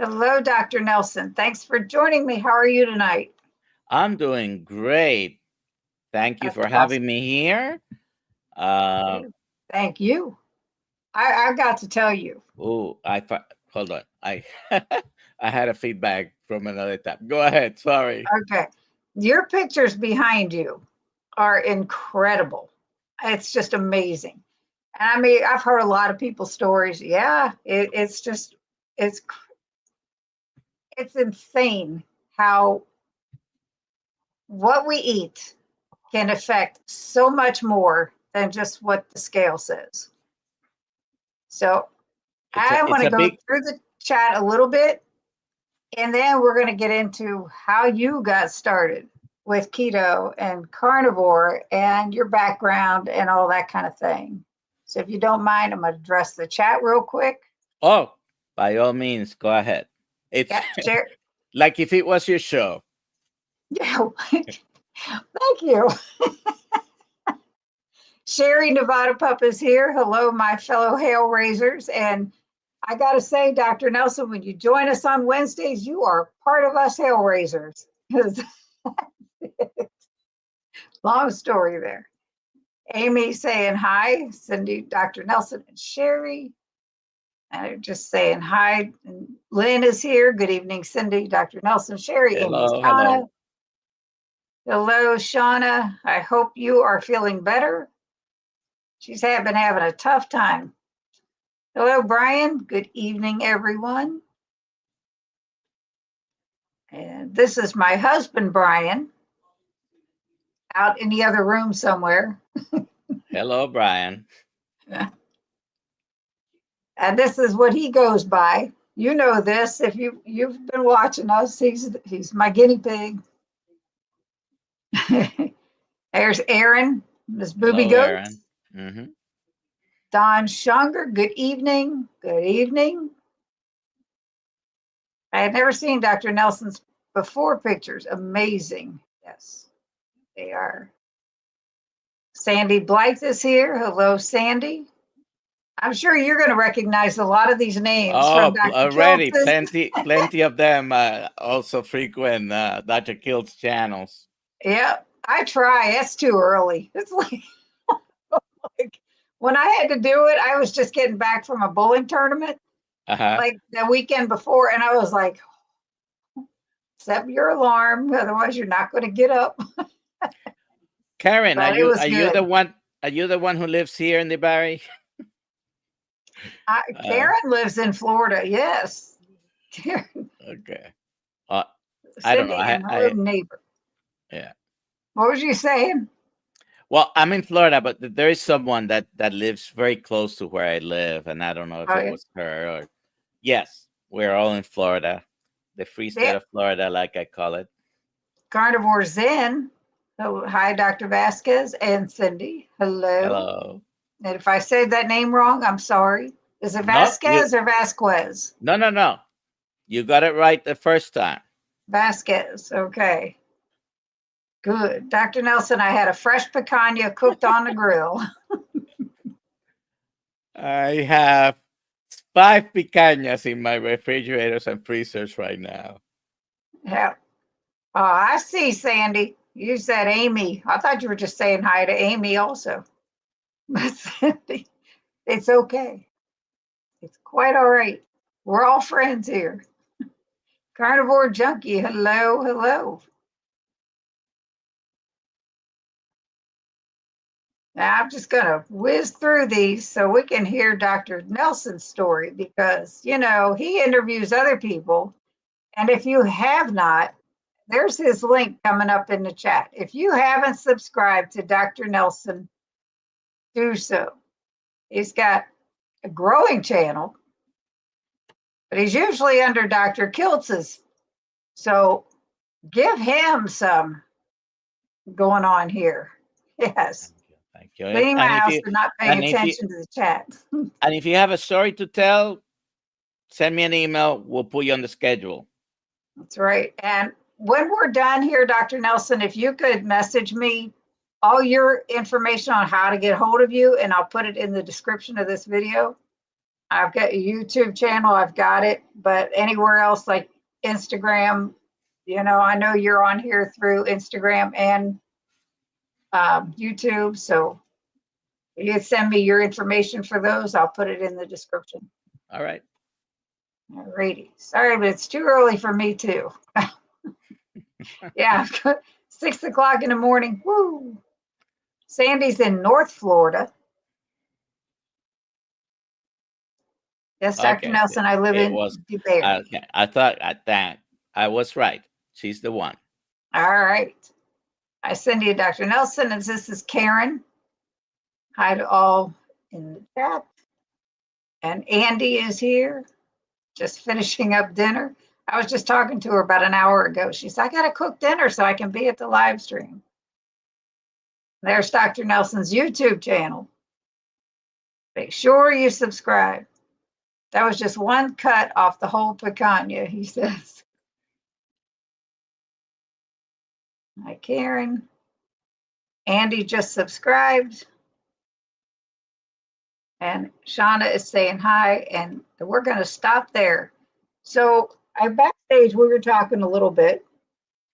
Hello, Dr. Nelson. Thanks for joining me. How are you tonight? I'm doing great. Thank you That's for awesome. having me here. Uh, Thank you. I got to tell you. hold on. I I had a feedback from another tab. Go ahead. Sorry. Okay. Your pictures behind you are incredible. It's just amazing. And I mean, I've heard a lot of people's stories. Yeah, it's just, it's, it's insane how what we eat can affect so much more than just what the scale says. So It's a I it's want to a go big through the chat a little bit, and then we're going to get into how you got started with keto and carnivore and your background and all that kind of thing. So if you don't mind, I'm going to address the chat real quick. Oh, by all means, go ahead. It's Yeah, share. like if it was your show. Yeah, thank you. Sherry Nevada Pup is here. Hello, my fellow hail raisers. And I got to say, Dr. Nelson, when you join us on Wednesdays, you are part of us hail raisers. Long story there. Amy saying hi, Cindy, Dr. Nelson, and Sherry. And just saying hi. And Lynn is here. Good evening, Cindy, Dr. Nelson, Sherry, Amy, Hello, Shauna. hello. Hello, Shauna. I hope you are feeling better. She's been having a tough time. Hello, Brian. Good evening, everyone. And this is my husband, Brian, out in the other room somewhere. Hello, Brian. And this is what he goes by. You know this if you've been watching us. He's my guinea pig. There's Aaron, Miss Booby Hello, Goats. Aaron. Hmm. Don Schunger, good evening. Good evening. I had never seen Dr. Nelson's before pictures. Amazing. Yes, they are. Sandy Blythe is here. Hello, Sandy. I'm sure you're going to recognize a lot of these names from Oh, Dr. already Kiltz's. plenty of them also frequent Dr. Kilt's channels. Yep, I try. It's too early. It's like when I had to do it, I was just getting back from a bowling tournament Uh-huh. like the weekend before, and I was like, set your alarm, otherwise you're not going to get up. Karen, But it was are you the good. one? Are you the one who lives here in the Barry? Uh, Karen lives in Florida. Yes, Karen, okay. Uh, I don't know. Cindy, and her neighbor. Yeah. What was you saying? Well, I'm in Florida, but there is someone that lives very close to where I live, and I don't know if Oh, it yeah. was her or. Yes, we're all in Florida, the free state Yeah. of Florida, like I call it. Carnivore Zen. So, hi, Dr. Vasquez and Cindy. Hello. Hello. And if I said that name wrong, I'm sorry. Is it No, you. Vasquez or Vasquez? No, no, no. You got it right the first time. Vasquez. Okay. Good. Dr. Nelson, I had a fresh picanha cooked on the grill. I have 5 picanhas in my refrigerators and freezers right now. Yeah. Oh, I see, Sandy. You said Amy. I thought you were just saying hi to Amy also. But Sandy, it's okay. It's quite all right. We're all friends here. Carnivore Junkie, hello, hello. Now I'm just going to whiz through these so we can hear Dr. Nelson's story because, he interviews other people. And if you have not, there's his link coming up in the chat. If you haven't subscribed to Dr. Nelson, do so. He's got a growing channel, but he's usually under Dr. Kiltz's. So give him some going on here. Yes. Thank you. Cleaning my house and not paying And if you attention to the chat. and if you have a story to tell, send me an email. We'll put you on the schedule. That's right. And when we're done here, Dr. Nelson, if you could message me all your information on how to get hold of you, and I'll put it in the description of this video. I've got a YouTube channel, I've got it, but anywhere else like Instagram, I know you're on here through Instagram and YouTube. So you send me your information for those, I'll put it in the description. All right. Alrighty. Sorry, but it's too early for me too. Yeah, 6 o'clock in the morning. Woo! Sandy's in North Florida. Yes, Dr. Okay. Nelson, I live It in was DeBary. okay. I was right. She's the one. All right. I send you Dr. Nelson, and this is Karen. Hi to all in the chat. And Andy is here, just finishing up dinner. I was just talking to her about an hour ago. She said, I got to cook dinner so I can be at the live stream. There's Dr. Nelson's YouTube channel. Make sure you subscribe. That was just one cut off the whole picanha, he says. Hi, Karen. Andy just subscribed. And Shauna is saying hi, and we're going to stop there. So I backstage, we were talking a little bit.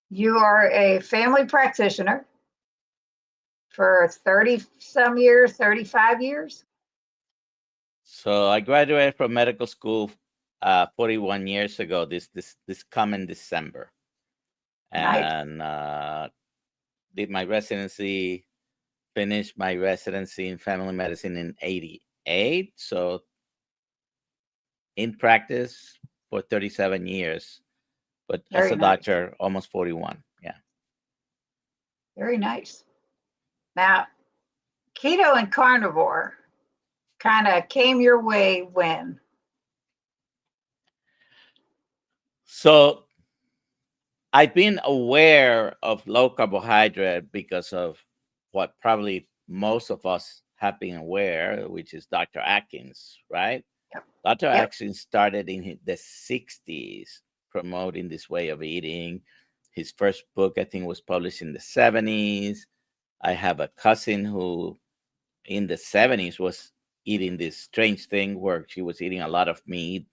You are a family practitioner for 30 some years, 35 years. So I graduated from medical school 41 years ago. This coming December, Nice. and did my residency. Finished my residency in family medicine in '88. So in practice for 37 years, but as Very a nice. doctor, almost 41. Yeah. Very nice. Now, keto and carnivore kind of came your way when? So I've been aware of low carbohydrate because of what probably most of us have been aware, which is Dr. Atkins, right? Yep. Dr. Yep. Atkins started in the 60s promoting this way of eating. His first book, I think, was published in the 70s. I have a cousin who in the 70s was eating this strange thing where she was eating a lot of meat.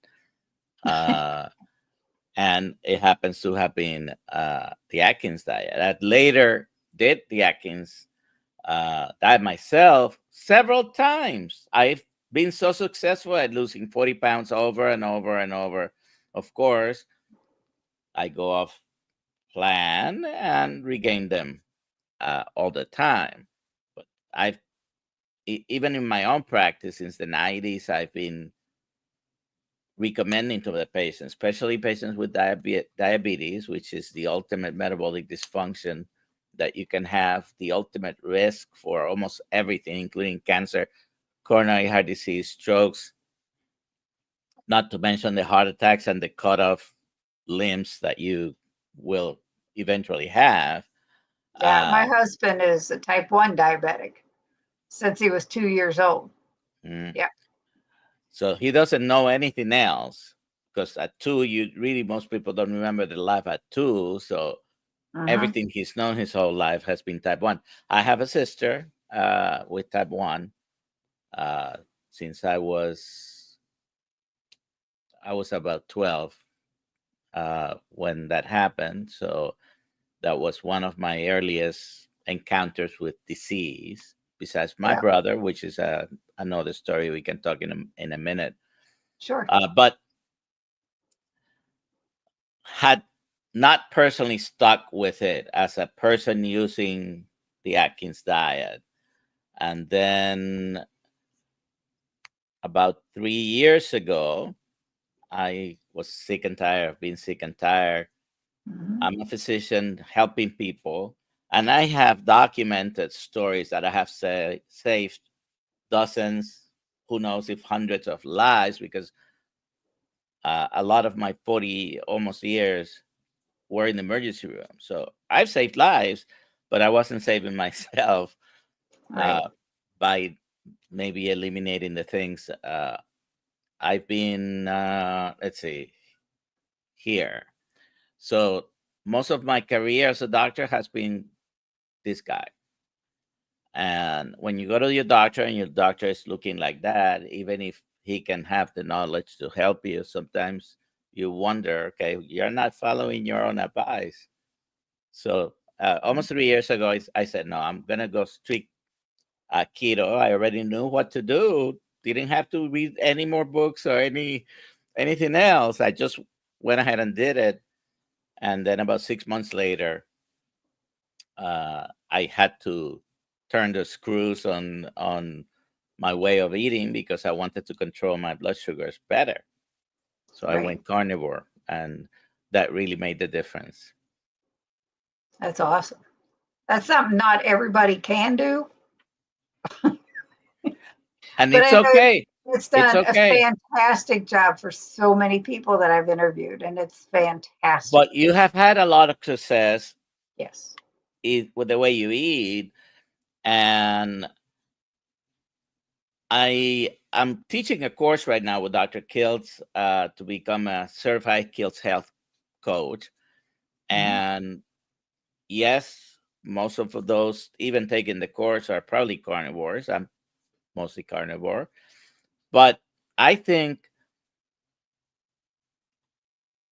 And it happens to have been the Atkins diet. I later did the Atkins diet myself several times. I've been so successful at losing 40 pounds over and over and over. Of course, I go off plan and regain them all the time. But I've even in my own practice since the 90s, I've been recommending to the patients, especially patients with diabetes, which is the ultimate metabolic dysfunction that you can have, the ultimate risk for almost everything, including cancer, coronary heart disease, strokes, not to mention the heart attacks and the cut off limbs that you will eventually have. Yeah, my husband is a type 1 diabetic since he was 2 years old. Yeah. So he doesn't know anything else because at 2, most people don't remember their life at 2. So everything he's known his whole life has been type 1. I have a sister with type 1 since I was about 12 when that happened. So that was one of my earliest encounters with disease. Besides my brother, which is another story we can talk in a minute. Sure. But had not personally stuck with it as a person using the Atkins diet. And then about 3 years ago, I was sick and tired of being sick and tired. I'm a physician helping people, and I have documented stories that I have saved dozens, who knows if hundreds of lives, because a lot of my 40 almost years were in the emergency room. So I've saved lives, but I wasn't saving myself by maybe eliminating the things. I've been, let's see, here. So most of my career as a doctor has been this guy. And when you go to your doctor and your doctor is looking like that, even if he can have the knowledge to help you. Sometimes you wonder, okay, you're not following your own advice. So almost 3 years ago, I said, no, I'm going to go strict keto. I already knew what to do. Didn't have to read any more books or anything else. I just went ahead and did it. And then about 6 months later, I had to turn the screws on my way of eating because I wanted to control my blood sugars better. So I Right. went carnivore, and that really made the difference. That's awesome. That's something not everybody can do. And But it's I know okay. it's It's done a okay. fantastic job for so many people that I've interviewed, and it's fantastic. But you have had a lot of success Yes. with the way you eat, and I'm teaching a course right now with Dr. Kiltz to become a certified Kiltz health coach. And yes, most of those even taking the course are probably carnivores. I'm mostly carnivore, but I think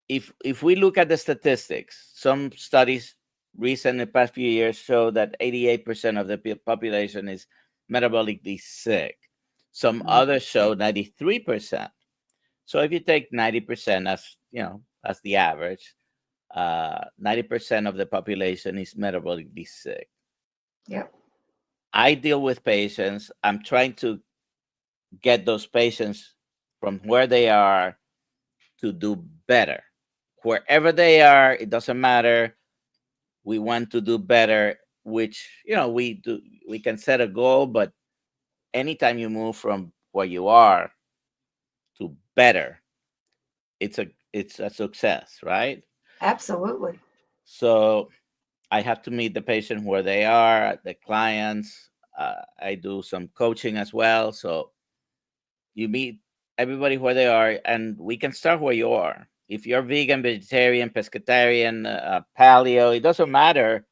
if we look at the statistics, some studies recent in the past few years show that 88% of the population is metabolically sick. Some others show 93%. So if you take 90% as as the average, 90% of the population is metabolically sick. Yep. I deal with patients. I'm trying to get those patients from where they are to do better. Wherever they are, it doesn't matter. We want to do better, which we can set a goal, but anytime you move from where you are to better, it's a success, right? Absolutely. So I have to meet the patient where they are, the clients. I do some coaching as well. So you meet everybody where they are, and we can start where you are. If you're vegan, vegetarian, pescatarian, paleo, it doesn't matter.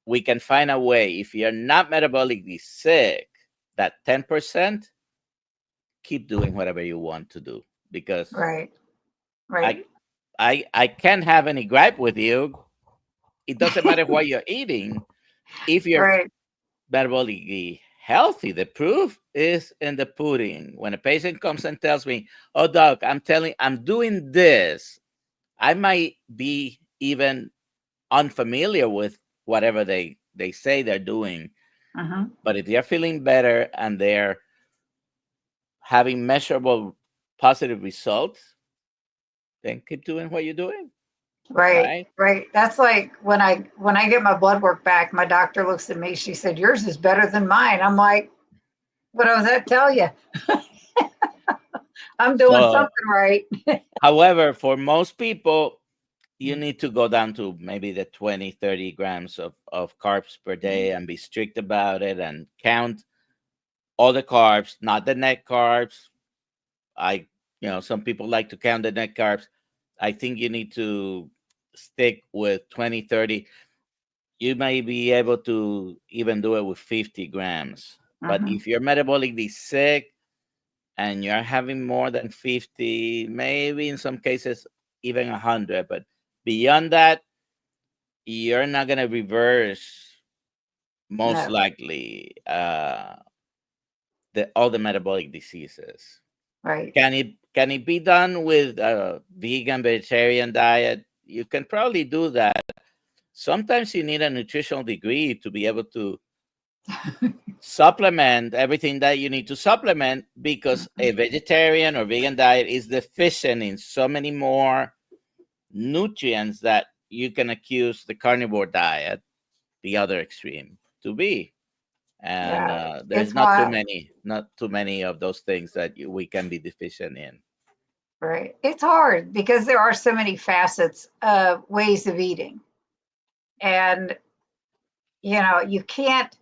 We can find a way. If you're not metabolically sick, that 10%, keep doing whatever you want to do, because Right. I Right. I can't have any gripe with you. It doesn't matter what you're eating. If you're Right. metabolically healthy, the proof is in the pudding. When a patient comes and tells me, "Oh, doc, I'm doing this," I might be even unfamiliar with whatever they say they're doing. But if they're feeling better and they're having measurable positive results, then keep doing what you're doing, Right. right? Right. That's like when I get my blood work back, my doctor looks at me. She said, "Yours is better than mine." I'm like, "What does that tell you? I'm doing So, something right." however, for most people, you need to go down to maybe the 20, 30 grams of carbs per day and be strict about it and count all the carbs, not the net carbs. Some people like to count the net carbs. I think you need to stick with 20, 30. You may be able to even do it with 50 grams. But if you're metabolically sick and you're having more than 50, maybe in some cases even 100, but beyond that, you're not going to reverse, most No. likely, all the metabolic diseases. Right. Can it be done with a vegan vegetarian diet? You can probably do that. Sometimes you need a nutritional degree to be able to supplement everything that you need to supplement, because a vegetarian or vegan diet is deficient in so many more nutrients that you can accuse the carnivore diet, the other extreme, to be. And Yeah. there's It's not too many of those things that we can be deficient in. right. It's hard because there are so many facets of ways of eating. And you can't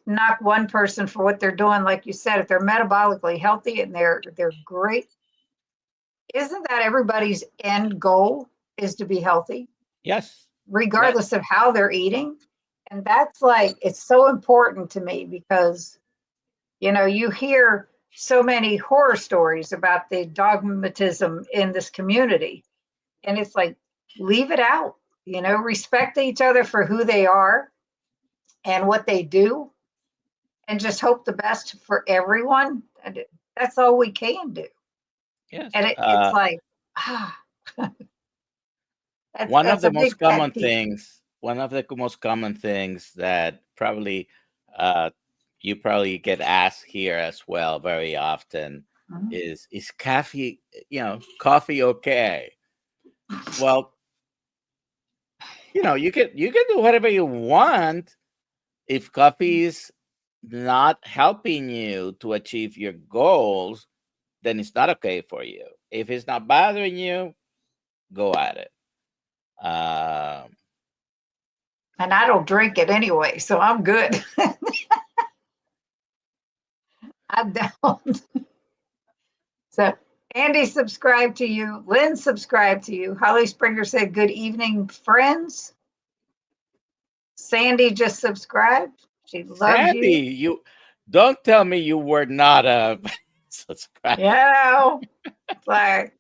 knock one person for what they're doing. Like you said, if they're metabolically healthy and they're great, isn't that everybody's end goal is to be healthy, Yes. Yes. regardless of how they're eating? And that's like it's so important to me because you hear so many horror stories about the dogmatism in this community. And it's like, leave it out, respect each other for who they are and what they do, and just hope the best for everyone. And that's all we can do. Yes. And it's like, one of that's the a big most common pet peeve. things, one of the most common things that probably uh, you probably get asked here as well very often Mhm. is coffee, coffee okay? Well, you can do whatever you want. If coffee is not helping you to achieve your goals, then it's not okay for you. If it's not bothering you, go at it. And I don't drink it anyway, so I'm good. I don't. So Andy subscribed to you. Lynn subscribed to you. Holly Springer said, good evening, friends. Sandy just subscribed. She loves Sandy, you. you don't tell me you were not a subscriber. Like,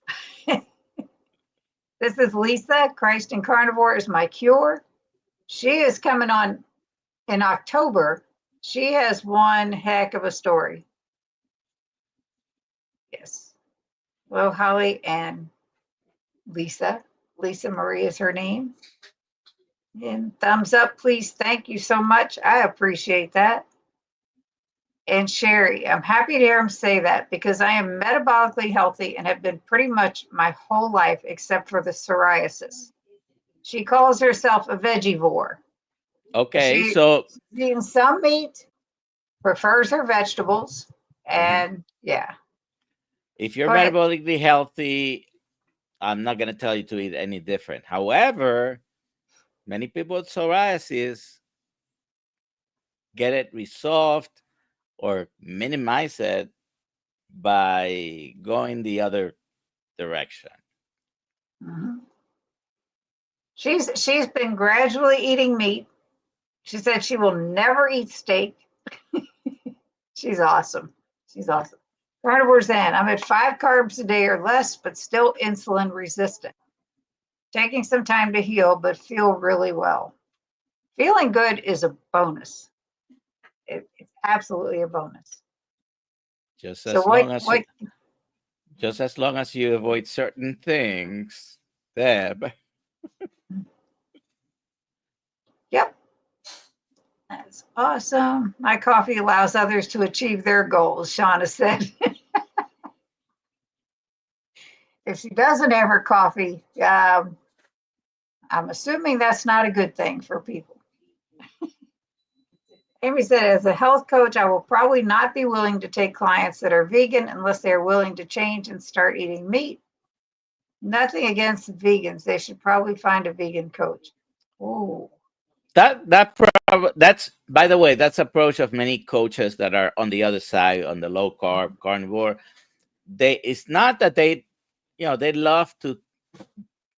this is Lisa. Christ and Carnivore is my cure. She is coming on in October. She has one heck of a story. Yes. Hello, Holly and Lisa. Lisa Marie is her name. And thumbs up, please. Thank you so much. I appreciate that. And Sherry, I'm happy to hear him say that because I am metabolically healthy and have been pretty much my whole life except for the psoriasis. She calls herself a vegivore. Okay, She's so eating some meat, prefers her vegetables, and yeah. if you're Go ahead. metabolically healthy, I'm not going to tell you to eat any different. However, many people with psoriasis get it resolved or minimize it by going the other direction. Mhm. She's been gradually eating meat. She said she will never eat steak. She's awesome. She's awesome. Carnivore Zen. I'm at 5 carbs a day or less, but still insulin resistant. Taking some time to heal, but feel really well. Feeling good is a bonus. It's absolutely a bonus. Just So as what long as what just as long as you avoid certain things, Deb. Yep. That's awesome. My coffee allows others to achieve their goals, Shauna said. If she doesn't have her coffee, I'm assuming that's not a good thing for people. Amy said, as a health coach, I will probably not be willing to take clients that are vegan unless they are willing to change and start eating meat. Nothing against vegans. They should probably find a vegan coach. Oh, That's, by the way, that's approach of many coaches that are on the other side, on the low carb carnivore. It's not that they love to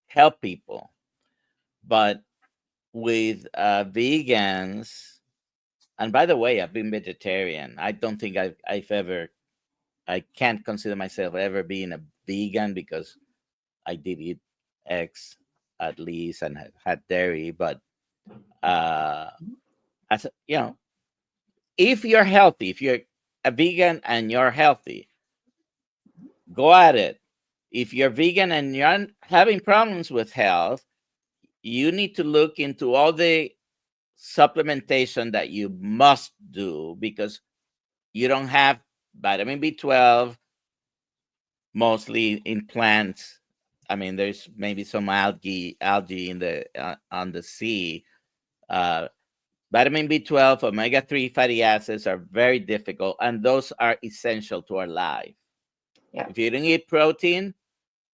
help people, but with vegans, and by the way, I've been vegetarian. I don't think I can't consider myself ever being a vegan because I did eat eggs at least and had dairy, but uh as if you're healthy, if you're a vegan and you're healthy, go at it. If you're vegan and you're having problems with health, you need to look into all the supplementation that you must do because you don't have vitamin B12 mostly in plants. I mean, there's maybe some algae in the on the sea. Uh, Vitamin B12, omega-3 fatty acids are very difficult, and those are essential to our life. yeah. If you don't eat protein,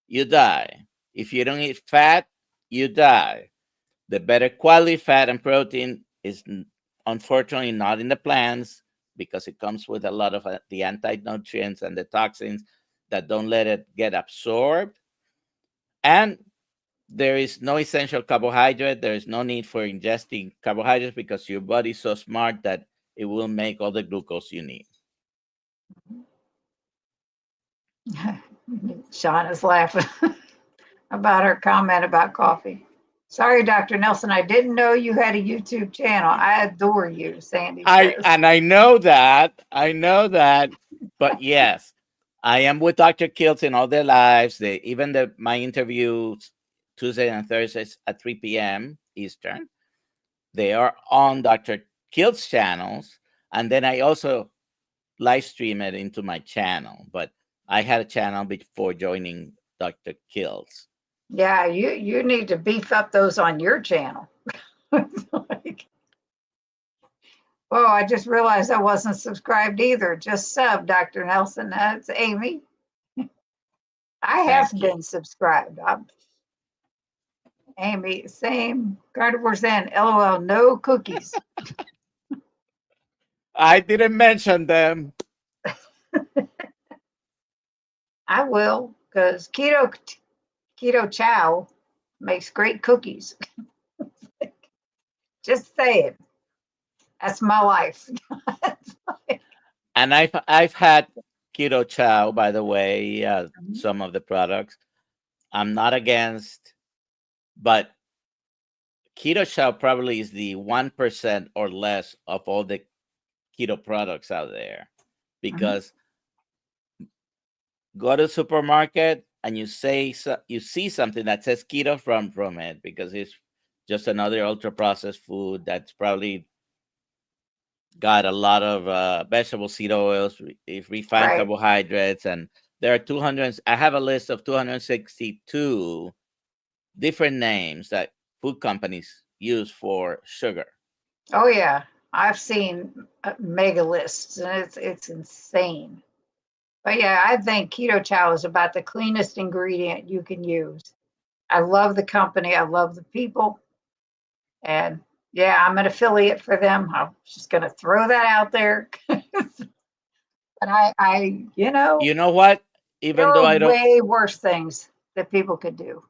you die. If you don't eat fat, you die. The better quality fat and protein is unfortunately not in the plants because it comes with a lot of the anti-nutrients and the toxins that don't let it get absorbed. And there is no essential carbohydrate. There is no need for ingesting carbohydrates because your body's so smart that it will make all the glucose you need. Sean is laughing about her comment about coffee. Sorry, Dr. Nelson, I didn't know you had a YouTube channel. I adore you, Sandy says. I know that. I know that. But yes, I am with Dr. Kiltz in all their lives. Even my interviews Tuesday and Thursdays at 3 p.m. Eastern, they are on Dr. Kiltz channels. And then I also live stream it into my channel. But I had a channel before joining Dr. Kiltz. Yeah, you need to beef up those on your channel. Like, oh, I just realized I wasn't subscribed either. Just sub, Dr. Nelson. That's Amy. I have Thank you. been subscribed. Amy, same. Carnivore's in. LOL, no cookies. I didn't mention them. I will, because Keto Chow makes great cookies. Just saying. That's my life. And I've had Keto Chow, by the way, some of the products. I'm not against, but Keto Chow probably is the 1% or less of all the keto products out there. Because go to the supermarket and you see something that says keto from it, because it's just another ultra processed food that's probably got a lot of vegetable seed oils, refined Right. carbohydrates, and there are 200. I have a list of 262 different names that food companies use for sugar. Oh yeah, I've seen mega lists, and it's insane. But yeah, I think Keto Chow is about the cleanest ingredient you can use. I love the company. I love the people. And yeah, I'm an affiliate for them. I'm just going to throw that out there. But You know what? there Even though are I don't, way worse things that people could do.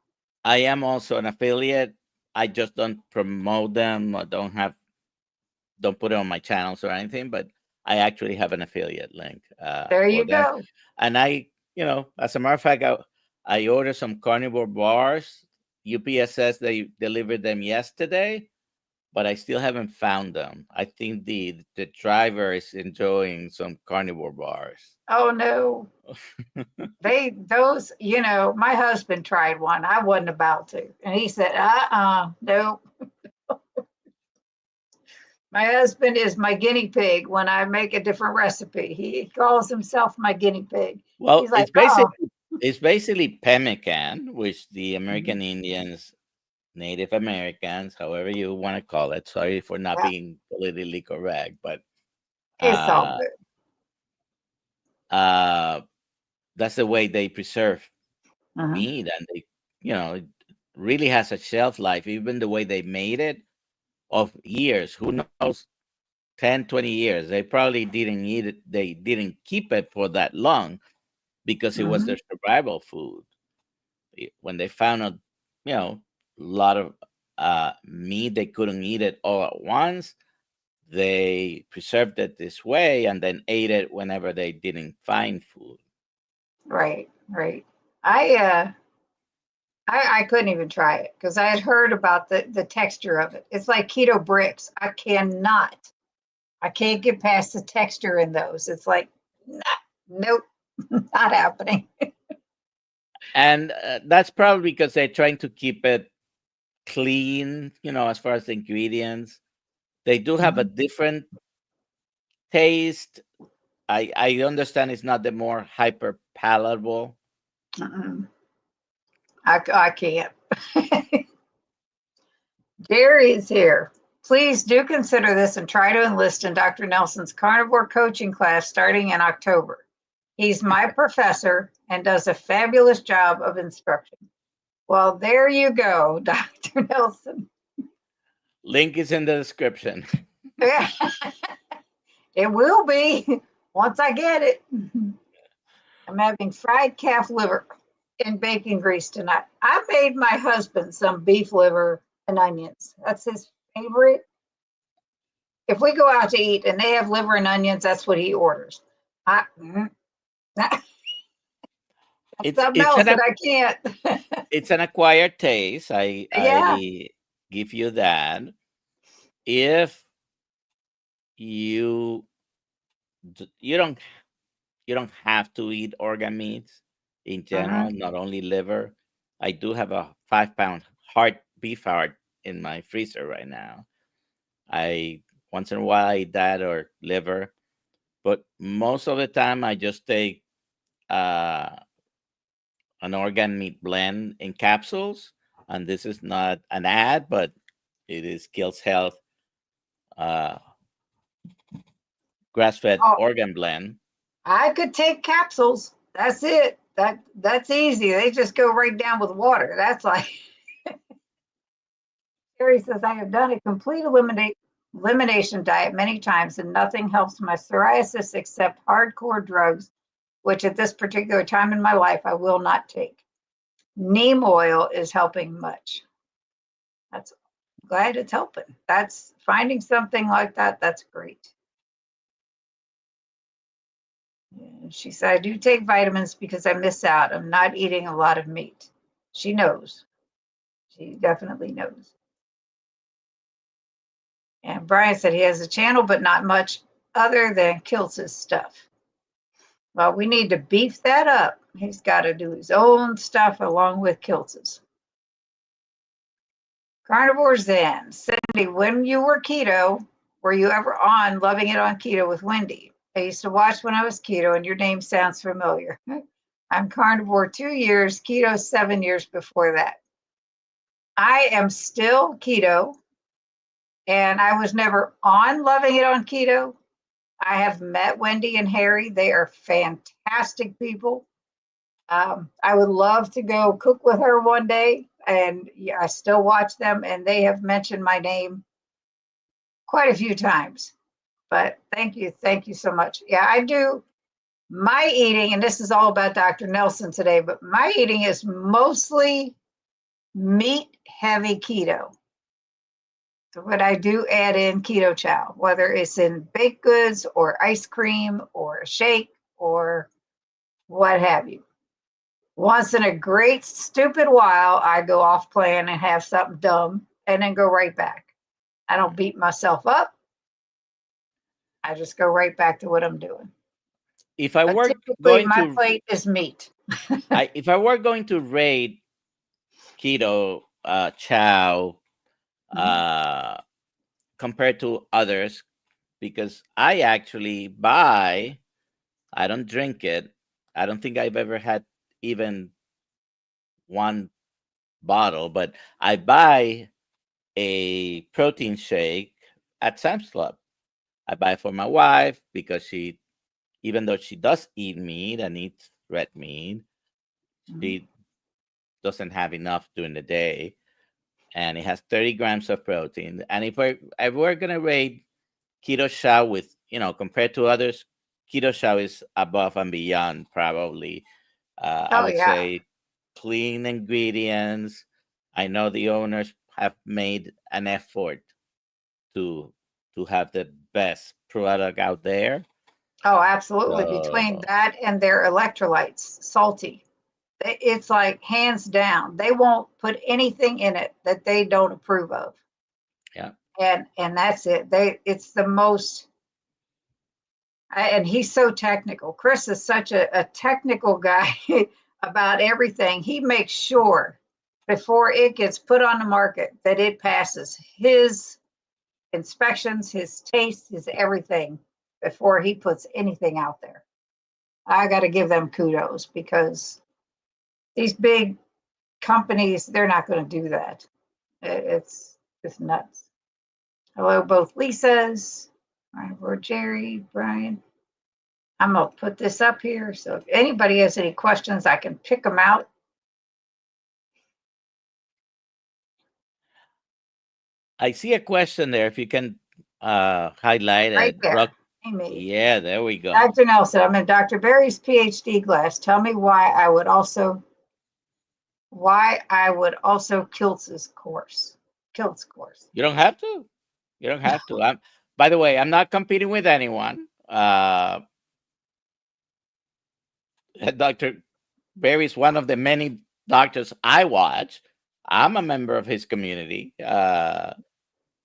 I am also an affiliate. I just don't promote them or don't put it on my channels or anything. But I actually have an affiliate link There for you them, go. and as a matter of fact, I ordered some carnivore bars. UPS says they delivered them yesterday, but I still haven't found them. I think the driver is enjoying some carnivore bars. Oh no. My husband tried one. I wasn't about to. And he said, nope. My husband is my guinea pig when I make a different recipe. He calls himself my guinea pig. Well, He's like, oh. it's basically pemmican, which the American Mhm. Indians, Native Americans, however you want to call it. Sorry for not Yeah, being politically correct, but it's all uh, good. uh, that's the way they preserve Mhm. meat, and it really has a shelf life. Even the way they made it, of years, who knows, 10, 20 years. They probably didn't eat it. They didn't keep it for that long because it was Mhm. their survival food. When they found a lot of meat, they couldn't eat it all at once. They preserved it this way and then ate it whenever they didn't find food. Right, right. I uh I couldn't even try it because I had heard about the texture of it. It's like keto bricks. I can't get past the texture in those. It's like, nah, nope, not happening. And that's probably because they're trying to keep it clean, as far as the ingredients. They do have a Mhm. different taste. I understand it's not the more hyper palatable. Mm-mm. I can't. Jerry is here. Please do consider this and try to enlist in Dr. Nelson's carnivore coaching class starting in October. He's my professor and does a fabulous job of instruction. Well, there you go, Dr. Nelson. Link is in the description. It will be once I get it. I'm having fried calf liver in bacon grease tonight. I made my husband some beef liver and onions. That's his favorite. If we go out to eat and they have liver and onions, that's what he orders. I, Something it's else an that I can't. it's an acquired taste. Yeah. I give you that. If you you don't have to eat organ meats in Hmm. general, not only liver. I do have a 5 pound beef heart in my freezer right now. I once in a while I eat that or liver, but most of the time I just take uh, an organ meat blend in capsules. And this is not an ad, but it is Kills Health uh, grass-fed Oh, organ blend. I could take capsules. That's it. That's easy. They just go right down with water. That's like Terry says, I have done a complete elimination diet many times, and nothing helps my psoriasis except hardcore drugs, which at this particular time in my life I will not take. Neem oil is helping much. That's glad it's helping. That's finding something like that. That's great. And she said, I do take vitamins because I miss out. I'm not eating a lot of meat. She knows. She definitely knows. And Brian said he has a channel, but not much other than Kiltz's stuff. Well, we need to beef that up. He's got to do his own stuff along with Kiltz's. Carnivore Zen. Cindy, when you were keto, were you ever on Loving It on Keto with Wendy? I used to watch when I was keto, and your name sounds familiar. I'm carnivore 2 years, keto 7 years before that. I am still keto, and I was never on Loving It on Keto. I have met Wendy and Harry. They are fantastic people. I would love to go cook with her one day, and yeah, I still watch them, and they have mentioned my name quite a few times. But thank you so much. Yeah, I do my eating, and this is all about Dr. Nelson today, but my eating is mostly meat heavy keto. So what I do add in keto chow, whether it's in baked goods or ice cream or a shake or what have you. Once in a great stupid while, I go off plan and have something dumb and then go right back. I don't beat myself up. I just go right back to what I'm doing. If I But were typically, going my to, plate is meat. if I were going to rate keto chow uh, compared to others, because I actually buy, I don't drink it. I don't think I've ever had even one bottle, but I buy a protein shake at Sam's Club. I buy it for my wife because she, even though she does eat meat and eats red meat, she doesn't have enough during the day. And it has 30 grams of protein. And if we're gonna rate keto chow with, compared to others, keto chow is above and beyond probably. I Oh would yeah. say clean ingredients. I know the owners have made an effort to have the best product out there. Oh, absolutely. Between So that and their electrolytes, salty, it's like hands down. They won't put anything in it that they don't approve of, yeah, and that's it. It's the most. And he's so technical. Chris is such a technical guy about everything. He makes sure before it gets put on the market that it passes his inspections, his taste, his everything before he puts anything out there. I got to give them kudos because these big companies, they're not going to do that. It's just nuts. Hello, both Lisas, Jerry, Brian. I'm going to put this up here. So if anybody has any questions, I can pick them out. I see a question there. If you can highlight Right it, there. Amy. yeah, there we go. Dr. Nelson, I'm in Dr. Barry's PhD class. Tell me why I would also Kiltz's course. Kiltz course. You don't have to. You don't have to. By the way, I'm not competing with anyone. Dr. Barry's one of the many doctors I watch. I'm a member of his community.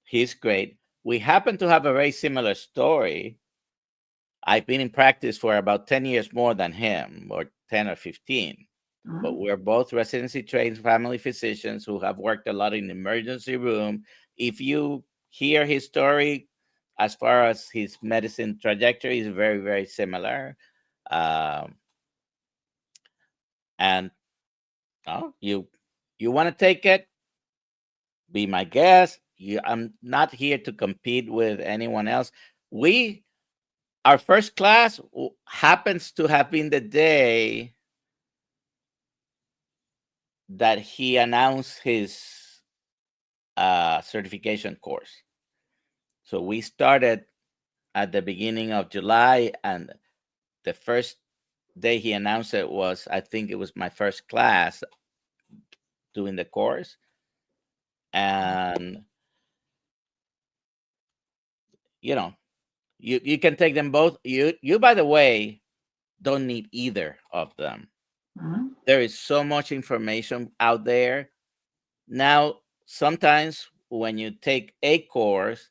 He's great. We happen to have a very similar story. I've been in practice for about 10 years more than him, or 10 or 15. But we're both residency trained family physicians who have worked a lot in the emergency room. If you hear his story, as far as his medicine trajectory, is very, very similar. And you want to take it, be my guest. I'm not here to compete with anyone else. Our first class happens to have been the day that he announced his certification course. So we started at the beginning of July, and the first day he announced it was, I think it was my first class doing the course. And you can take them both. You by the way, don't need either of them. There is so much information out there now. Sometimes when you take a course,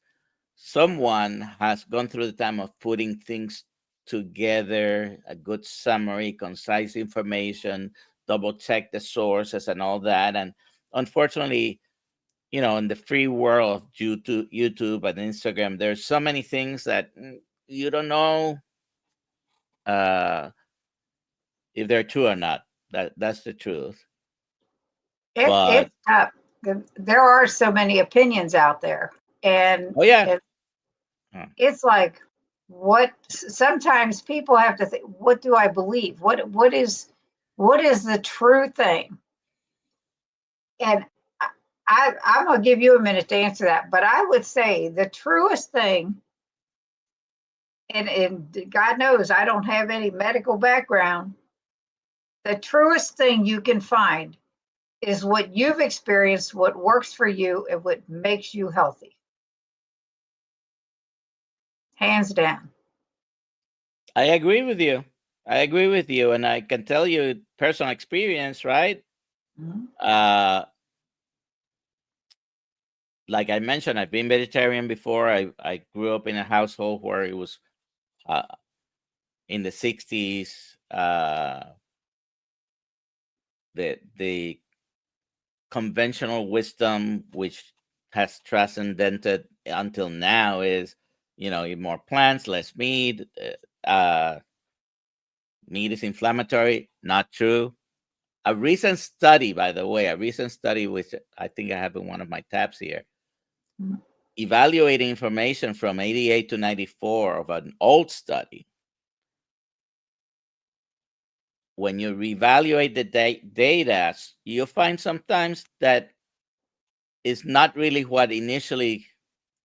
someone has gone through the time of putting things together, a good summary, concise information, double check the sources and all that. And unfortunately, in the free world of YouTube and Instagram, there's so many things that you don't know if they're true or not. That's the truth. It's tough. There are so many opinions out there, and it's like, what? Sometimes people have to think, what do I believe? What is the true thing? And I'm gonna give you a minute to answer that, but I would say the truest thing, and God knows I don't have any medical background, the truest thing you can find is what you've experienced, what works for you, and what makes you healthy. Hands down. I agree with you. And I can tell you personal experience, right? Like I mentioned, I've been vegetarian before. I grew up in a household where it was in the 60s. The conventional wisdom, which has transcended until now, is eat more plants, less meat. Meat is inflammatory. Not true. A recent study, by the way, which I think I have in one of my tabs here, evaluating information from 88 to 94 of an old study. When you reevaluate the data, you'll find sometimes that it's not really what initially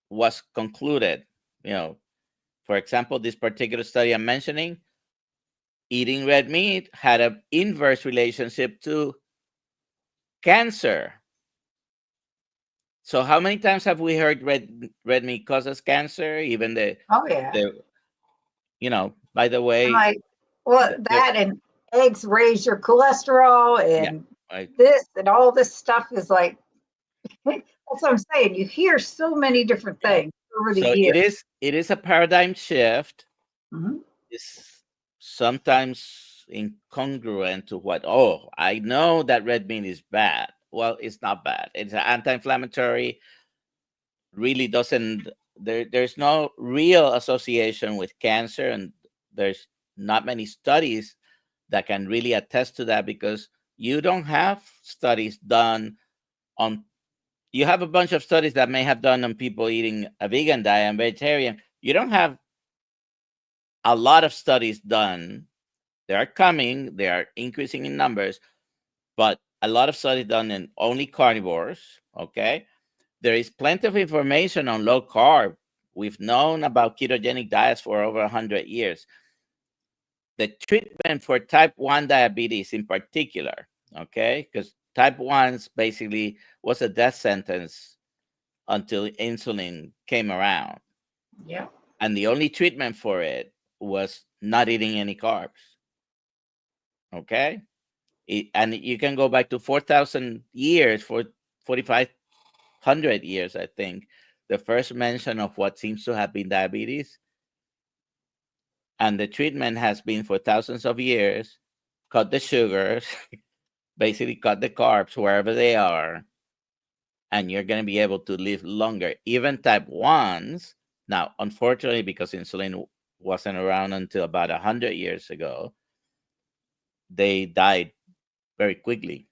was concluded. For example, this particular study I'm mentioning, eating red meat had an inverse relationship to cancer. So how many times have we heard red meat causes cancer? Even by the way, and eggs raise your cholesterol, and this and all this stuff is like, that's what I'm saying. You hear so many different things over the years. It is a paradigm shift. It's sometimes incongruent to what, I know that red meat is bad. Well, it's not bad. It's an anti-inflammatory. Really doesn't, there's no real association with cancer, and there's not many studies that can really attest to that, because you don't have studies done on, you have a bunch of studies that may have done on people eating a vegan diet and vegetarian. You don't have a lot of studies done. They are coming, they are increasing in numbers, but a lot of studies done in only carnivores. Okay. There is plenty of information on low carb. We've known about ketogenic diets for over 100 years. The treatment for type 1 diabetes in particular, okay, because type 1's basically was a death sentence until insulin came around. Yeah. And the only treatment for it was not eating any carbs. Okay. And you can go back to 4,000 years, for 4,500 years, I think, the first mention of what seems to have been diabetes. And the treatment has been for thousands of years: cut the sugars, basically cut the carbs wherever they are, and you're going to be able to live longer. Even type 1s, now, unfortunately, because insulin wasn't around until about 100 years ago, they died very quickly.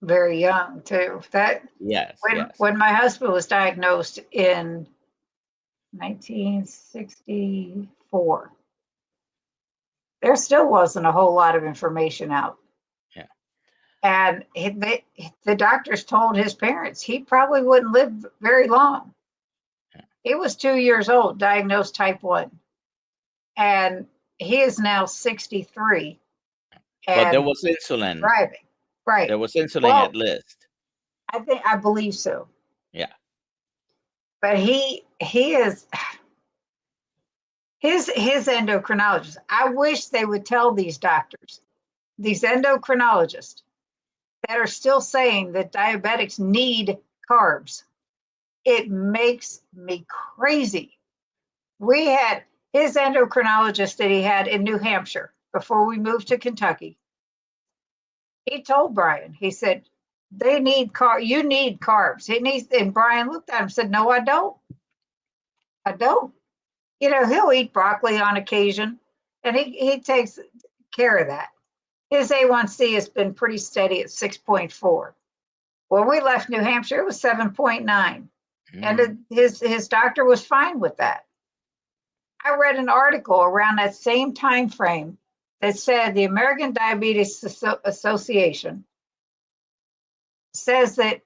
Very young too. That Yes, yes. when my husband was diagnosed in 1964, there still wasn't a whole lot of information out. Yeah. And the doctors told his parents he probably wouldn't live very long. Yeah. He was 2 years old, diagnosed type 1. And he is now 63. But there And was insulin. thriving. Right. There was insulin Well, at least. I believe so. Yeah. But he is his endocrinologist. I wish they would tell these doctors, these endocrinologists that are still saying that diabetics need carbs. It makes me crazy. We had his endocrinologist that he had in New Hampshire before we moved to Kentucky. He told Brian, he said, they need you need carbs. And Brian looked at him and said, no, I don't. I don't. He'll eat broccoli on occasion, and he takes care of that. His A1C has been pretty steady at 6.4. When we left New Hampshire, it was 7.9. And his doctor was fine with that. I read an article around that same time frame that said the American Diabetes Association says that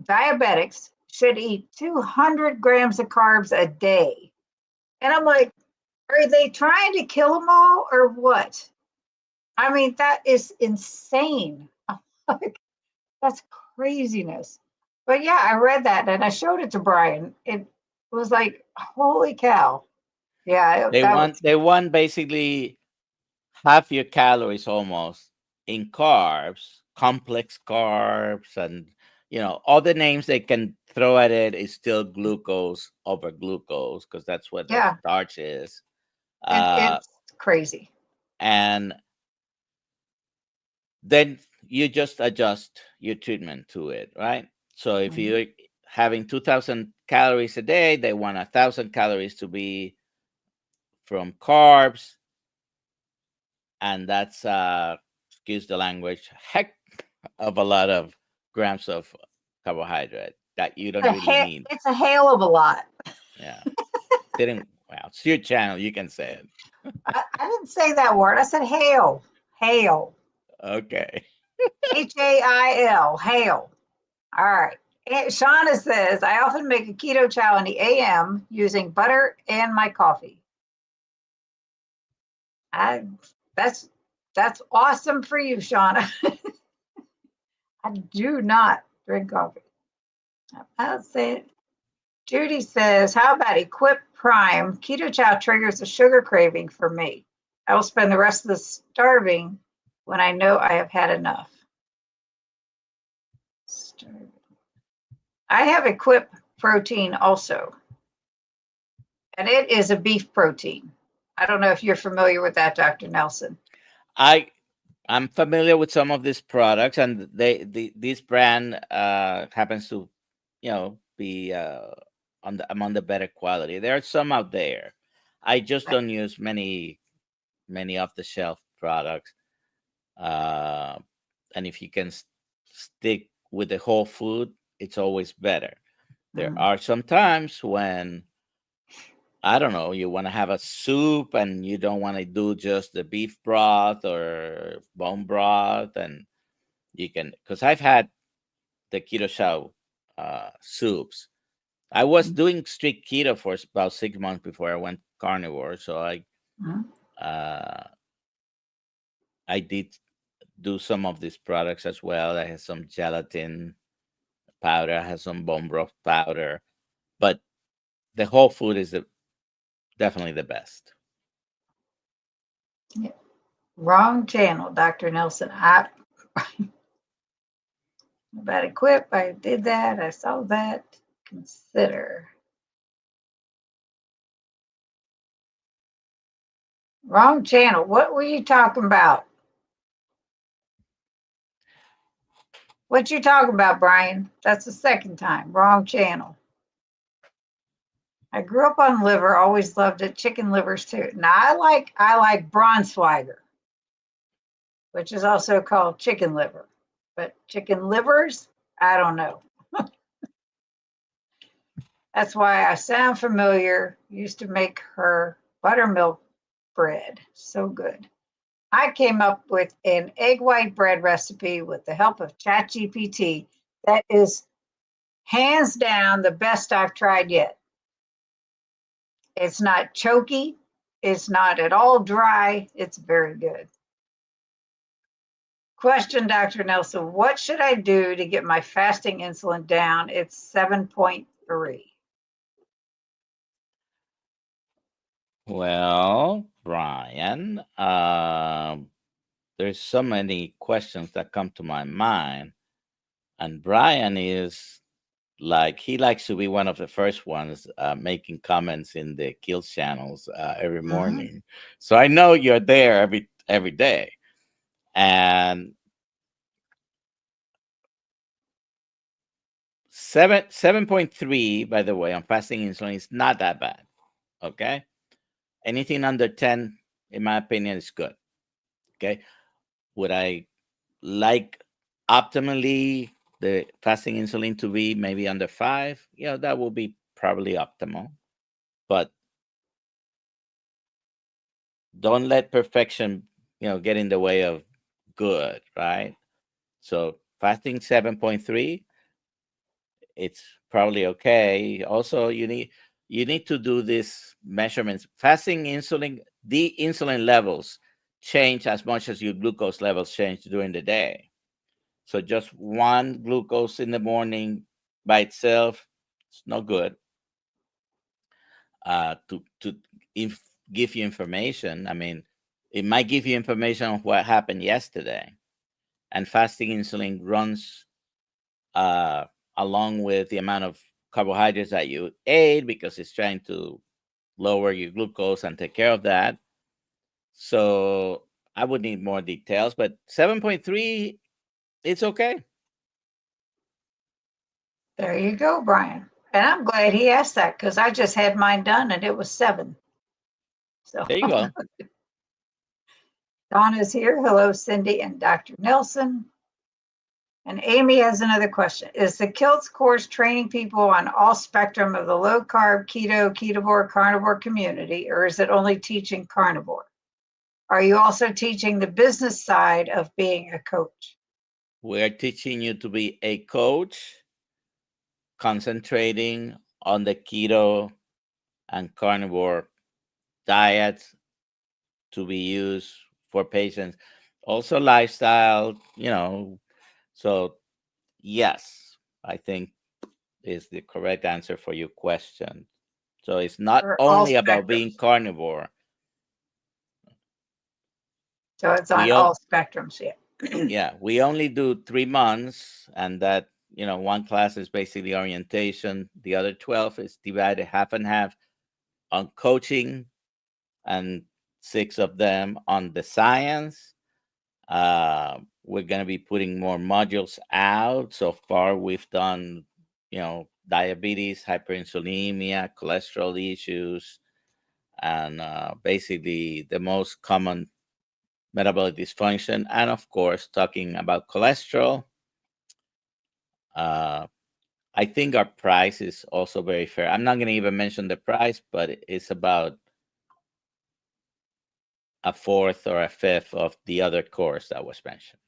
diabetics should eat 200 grams of carbs a day. And I'm like, are they trying to kill them all or what? I mean, that is insane. That's craziness. But yeah, I read that and I showed it to Brian. It was like, holy cow. Yeah, They want basically half your calories almost in carbs, complex carbs, and all the names they can throw at it is still glucose over glucose, because that's what the starch is. It's crazy. And then you just adjust your treatment to it, right? So if you're having 2,000 calories a day, they want 1,000 calories to be from carbs, and that's excuse the language, heck of a lot of grams of carbohydrate that you don't really need. It's a hail of a lot. Yeah. Well, it's your channel, you can say it. I didn't say that word. I said hail. Hail. Okay. HAIL. Hail. All right. Shauna says, I often make a keto chow in the AM using butter and my coffee. That's awesome for you, Shauna. I do not drink coffee. I'll say it. Judy says, how about Equip Prime? Keto chow triggers a sugar craving for me. I will spend the rest of the starving when I know I have had enough. Starving. I have Equip protein also, and it is a beef protein. I don't know if you're familiar with that, Dr. Nelson. I'm familiar with some of these products, and this brand happens to, be among the better quality. There are some out there. I just don't use many off the shelf products. And if you can stick with the whole food, it's always better. There are some times when, I don't know, you want to have a soup and you don't want to do just the beef broth or bone broth, and you can, because I've had the keto chow soups. I was doing strict keto for about 6 months before I went carnivore, so I did do some of these products as well. I had some gelatin powder, I had some bone broth powder, but the whole food is definitely the best. Yeah. Wrong channel, Dr. Nelson. About equip, I did that. I saw that. Consider. Wrong channel. What were you talking about? What you talking about, Brian? That's the second time. Wrong channel. I grew up on liver, always loved it. Chicken livers too. Now I like Braunschweiger, which is also called chicken liver. But chicken livers, I don't know. That's why I sound familiar. Used to make her buttermilk bread. So good. I came up with an egg white bread recipe with the help of ChatGPT that is hands down the best I've tried yet. It's not choky. It's not at all dry. It's very good. Question, Dr. Nelson, what should I do to get my fasting insulin down? It's 7.3. Well, Brian, there's so many questions that come to my mind. And Brian is like, he likes to be one of the first ones making comments in the Kills channels every morning. So I know you're there every day. And 7.3, by the way, on fasting insulin is not that bad. Okay. Anything under 10, in my opinion, is good. Okay. Would I like optimally the fasting insulin to be maybe under 5? Yeah, that will be probably optimal. But don't let perfection, get in the way of good, right? So fasting 7.3, it's probably okay. Also, you need to do these measurements. Fasting insulin, the insulin levels change as much as your glucose levels change during the day. So just one glucose in the morning by itself, it's not good. To give you information, I mean, it might give you information on what happened yesterday. And fasting insulin runs along with the amount of carbohydrates that you ate, because it's trying to lower your glucose and take care of that. So I would need more details, but 7.3, it's okay. There you go, Brian. And I'm glad he asked that because I just had mine done and it was 7. So There you go. Donna's here. Hello, Cindy and Dr. Nelson. And Amy has another question. Is the KILTS course training people on all spectrum of the low carb, keto, ketovore, carnivore community, or is it only teaching carnivore? Are you also teaching the business side of being a coach? We're teaching you to be a coach, concentrating on the keto and carnivore diets to be used for patients. Also lifestyle, so yes, I think is the correct answer for your question. So it's not For only about being carnivore. So it's on all spectrums, yeah. Yeah, we only do 3 months, and that, one class is basically orientation. The other 12 is divided half and half on coaching, and 6 of them on the science. We're going to be putting more modules out. So far, we've done, diabetes, hyperinsulinemia, cholesterol issues, and basically the most common metabolic dysfunction. And of course, talking about cholesterol. I think our price is also very fair. I'm not going to even mention the price, but it's about a fourth or a fifth of the other course that was mentioned.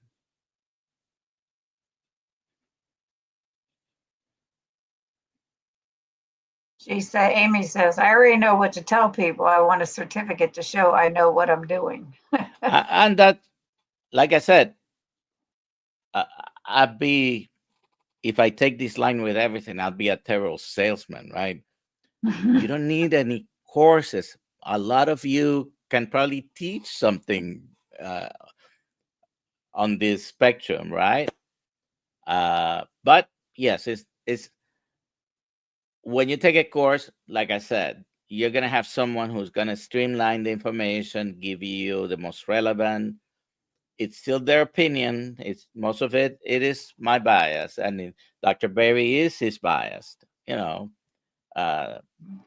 Amy says, I already know what to tell people. I want a certificate to show I know what I'm doing. And that, like I said, if I take this line with everything, I'll be a terrible salesman, right? You don't need any courses. A lot of you can probably teach something on this spectrum, right? But yes, it's when you take a course, like I said, you're gonna have someone who's gonna streamline the information, give you the most relevant. It's still their opinion. It's most of it. It is my bias, and Dr. Berry is his bias. You know,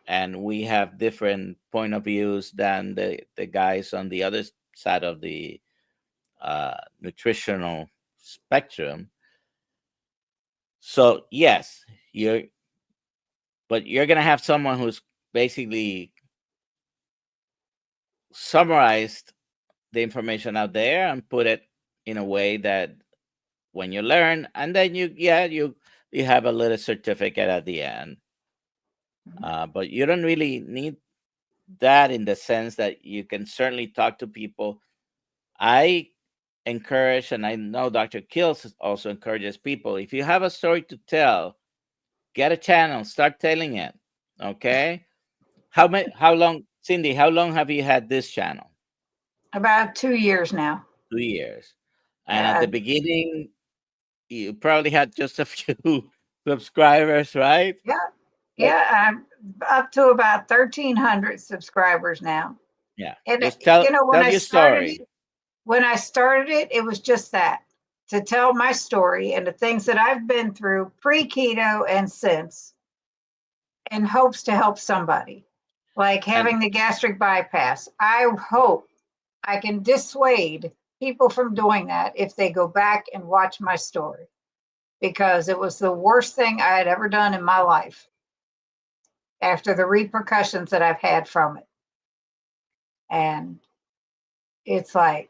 and we have different point of views than the guys on the other side of the nutritional spectrum. So yes, but you're gonna have someone who's basically summarized the information out there and put it in a way that when you learn, and then you have a little certificate at the end. But you don't really need that in the sense that you can certainly talk to people. I encourage, and I know Dr. Kills also encourages people, if you have a story to tell, get a channel, start telling it. Okay. How long, Cindy, how long have you had this channel? About 2 years now. 2 years. And at the beginning, you probably had just a few subscribers, right? Yeah, I'm up to about 1,300 subscribers now. Yeah. And Just tell when your story. When I started it, it was just that, to tell my story and the things that I've been through pre-keto and since, in hopes to help somebody, like having the gastric bypass. I hope I can dissuade people from doing that if they go back and watch my story, because it was the worst thing I had ever done in my life after the repercussions that I've had from it. And it's like,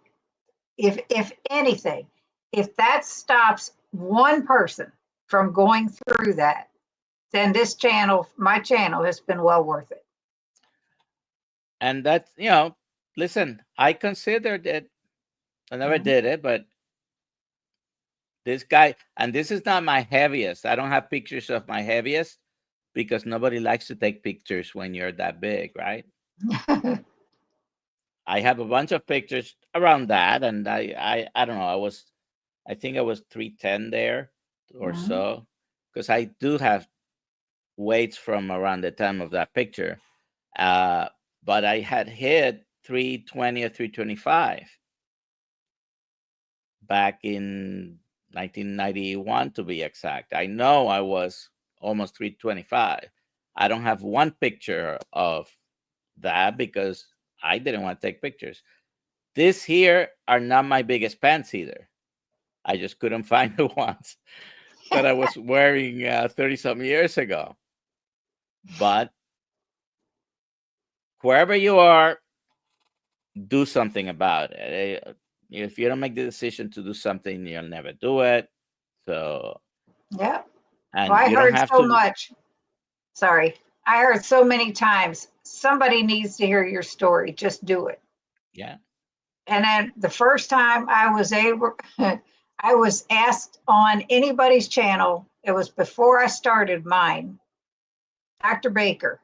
if anything, if that stops one person from going through that, then this channel, my channel, has been well worth it. And that's, listen, I considered it. I never did it, but this guy, and this is not my heaviest. I don't have pictures of my heaviest because nobody likes to take pictures when you're that big, right? I have a bunch of pictures around that, and I don't know. I think I was 310 there or so, because I do have weights from around the time of that picture. But I had hit 320 or 325 back in 1991, to be exact. I know I was almost 325. I don't have one picture of that because I didn't want to take pictures. This here are not my biggest pants either. I just couldn't find the ones that I was wearing 30 some years ago. But wherever you are, do something about it. If you don't make the decision to do something, you'll never do it. So yeah. and Well, I you don't heard have so to. much. Sorry. I heard so many times, somebody needs to hear your story. Just do it. Yeah. And then the first time I was able, I was asked on anybody's channel, it was before I started mine, Dr. Baker.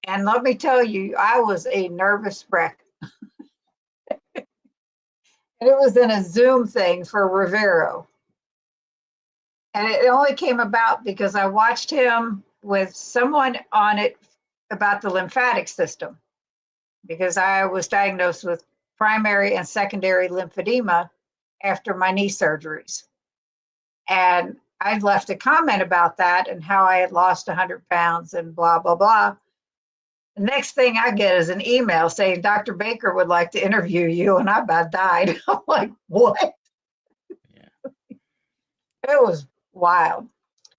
And let me tell you, I was a nervous wreck. And it was in a Zoom thing for Rivero. And it only came about because I watched him with someone on it about the lymphatic system, because I was diagnosed with primary and secondary lymphedema after my knee surgeries. And I left a comment about that and how I had lost 100 pounds and blah, blah, blah. The next thing I get is an email saying Dr. Baker would like to interview you, and I about died. I'm like, what? Yeah. It was wild.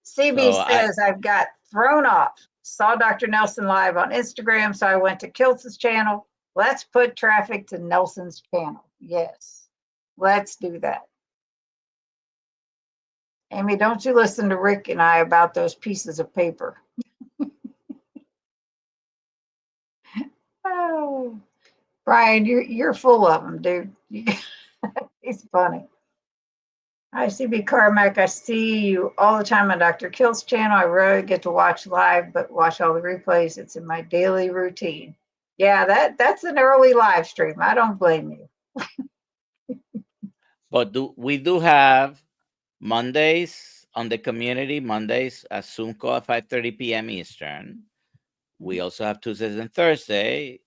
CB So says I've got thrown off. Saw Dr. Nelson live on Instagram, so I went to Kiltz's channel. Let's put traffic to Nelson's channel. Yes, let's do that. Amy, don't you listen to Rick and I about those pieces of paper. Oh, Brian, you're full of them, dude. He's funny. Hi, CB Carmack. I see you all the time on Dr. Kill's channel. I rarely get to watch live, but watch all the replays. It's in my daily routine. Yeah, that's an early live stream. I don't blame you. But we do have Mondays on the community, Mondays a Zoom call at 5:30 p.m. Eastern. We also have Tuesdays and Thursday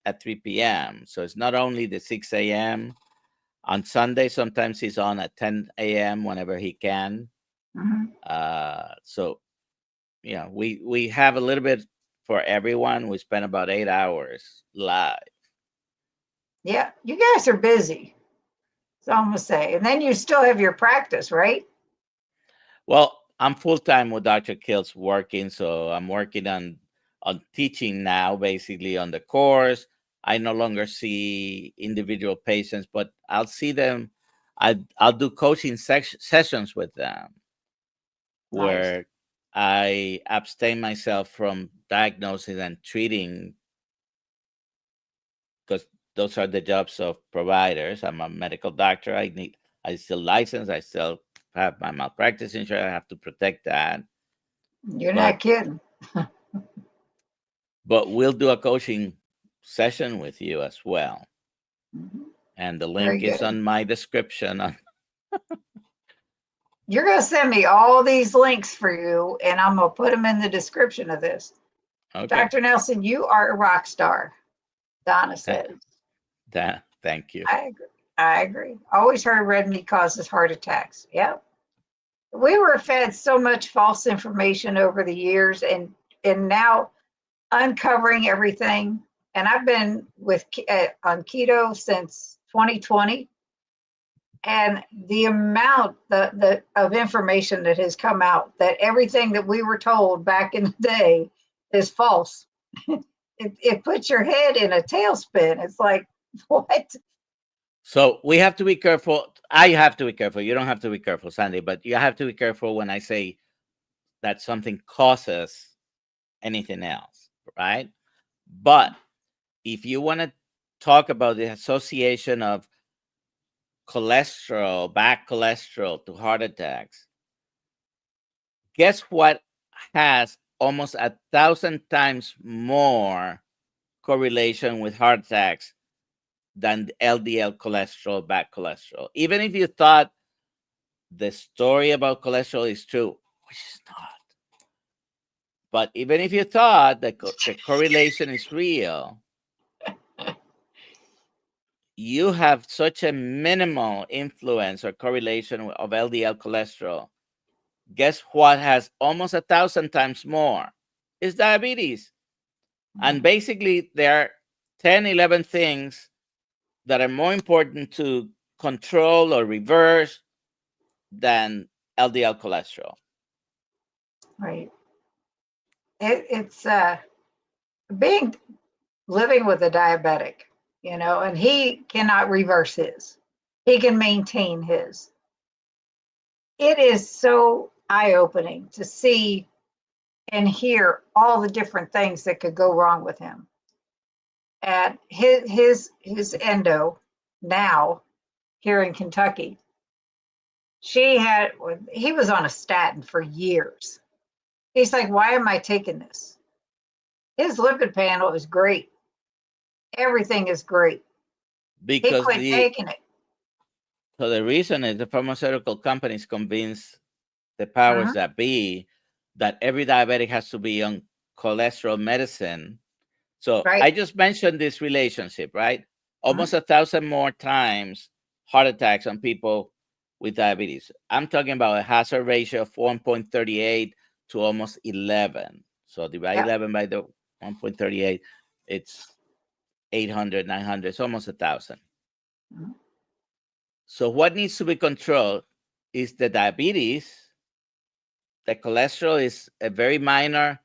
at 3 p.m. So it's not only the 6 a.m. On Sunday, sometimes he's on at 10 a.m. whenever he can. So, we have a little bit for everyone. We spend about 8 hours live. Yeah, you guys are busy. So I'm gonna say, and then you still have your practice, right? Well, I'm full time with Dr. Kills working, so I'm working on teaching now, basically on the course. I no longer see individual patients, but I'll see them. I'll do coaching sessions with them Nice. where I abstain myself from diagnosing and treating, because those are the jobs of providers. I'm a medical doctor. I still license. I still have my malpractice insurance. I have to protect that. You're But not kidding. we'll do a coaching session with you as well. And the Very link is good. on my description. You're gonna send me all these links for you, and I'm gonna put them in the description of this. Okay. Dr. Nelson, you are a rock star, Donna says. Thank you. I agree. Always heard red meat causes heart attacks. Yep. We were fed so much false information over the years, and now uncovering everything. And I've been on keto since 2020, and the amount of information that has come out, that everything that we were told back in the day is false. It puts your head in a tailspin. It's like, what? So we have to be careful. I have to be careful. You don't have to be careful, Sandy, but you have to be careful when I say that something causes anything else, right? But if you want to talk about the association of cholesterol, bad cholesterol to heart attacks, guess what has almost 1,000 times more correlation with heart attacks than LDL cholesterol, bad cholesterol? Even if you thought the story about cholesterol is true, which is not. But even if you thought that the correlation is real, you have such a minimal influence or correlation of LDL cholesterol. Guess what has almost 1,000 times more? Is diabetes. And basically, there are 10, 11 things that are more important to control or reverse than LDL cholesterol. Right. It's living with a diabetic, and he cannot reverse his. He can maintain his. It is so eye-opening to see and hear all the different things that could go wrong with him. At his endo now here in Kentucky, he was on a statin for years. He's like, why am I taking this? His lipid panel is great. Everything is great. He Because quit taking it. so the reason is the pharmaceutical companies convince the powers that be that every diabetic has to be on cholesterol medicine. So Right. I just mentioned this relationship, right? Almost 1,000 more times heart attacks on people with diabetes. I'm talking about a hazard ratio of 1.38 to almost 11. So divide 11 by the 1.38, it's 800, 900, it's almost 1,000. So what needs to be controlled is the diabetes. The cholesterol is a very minor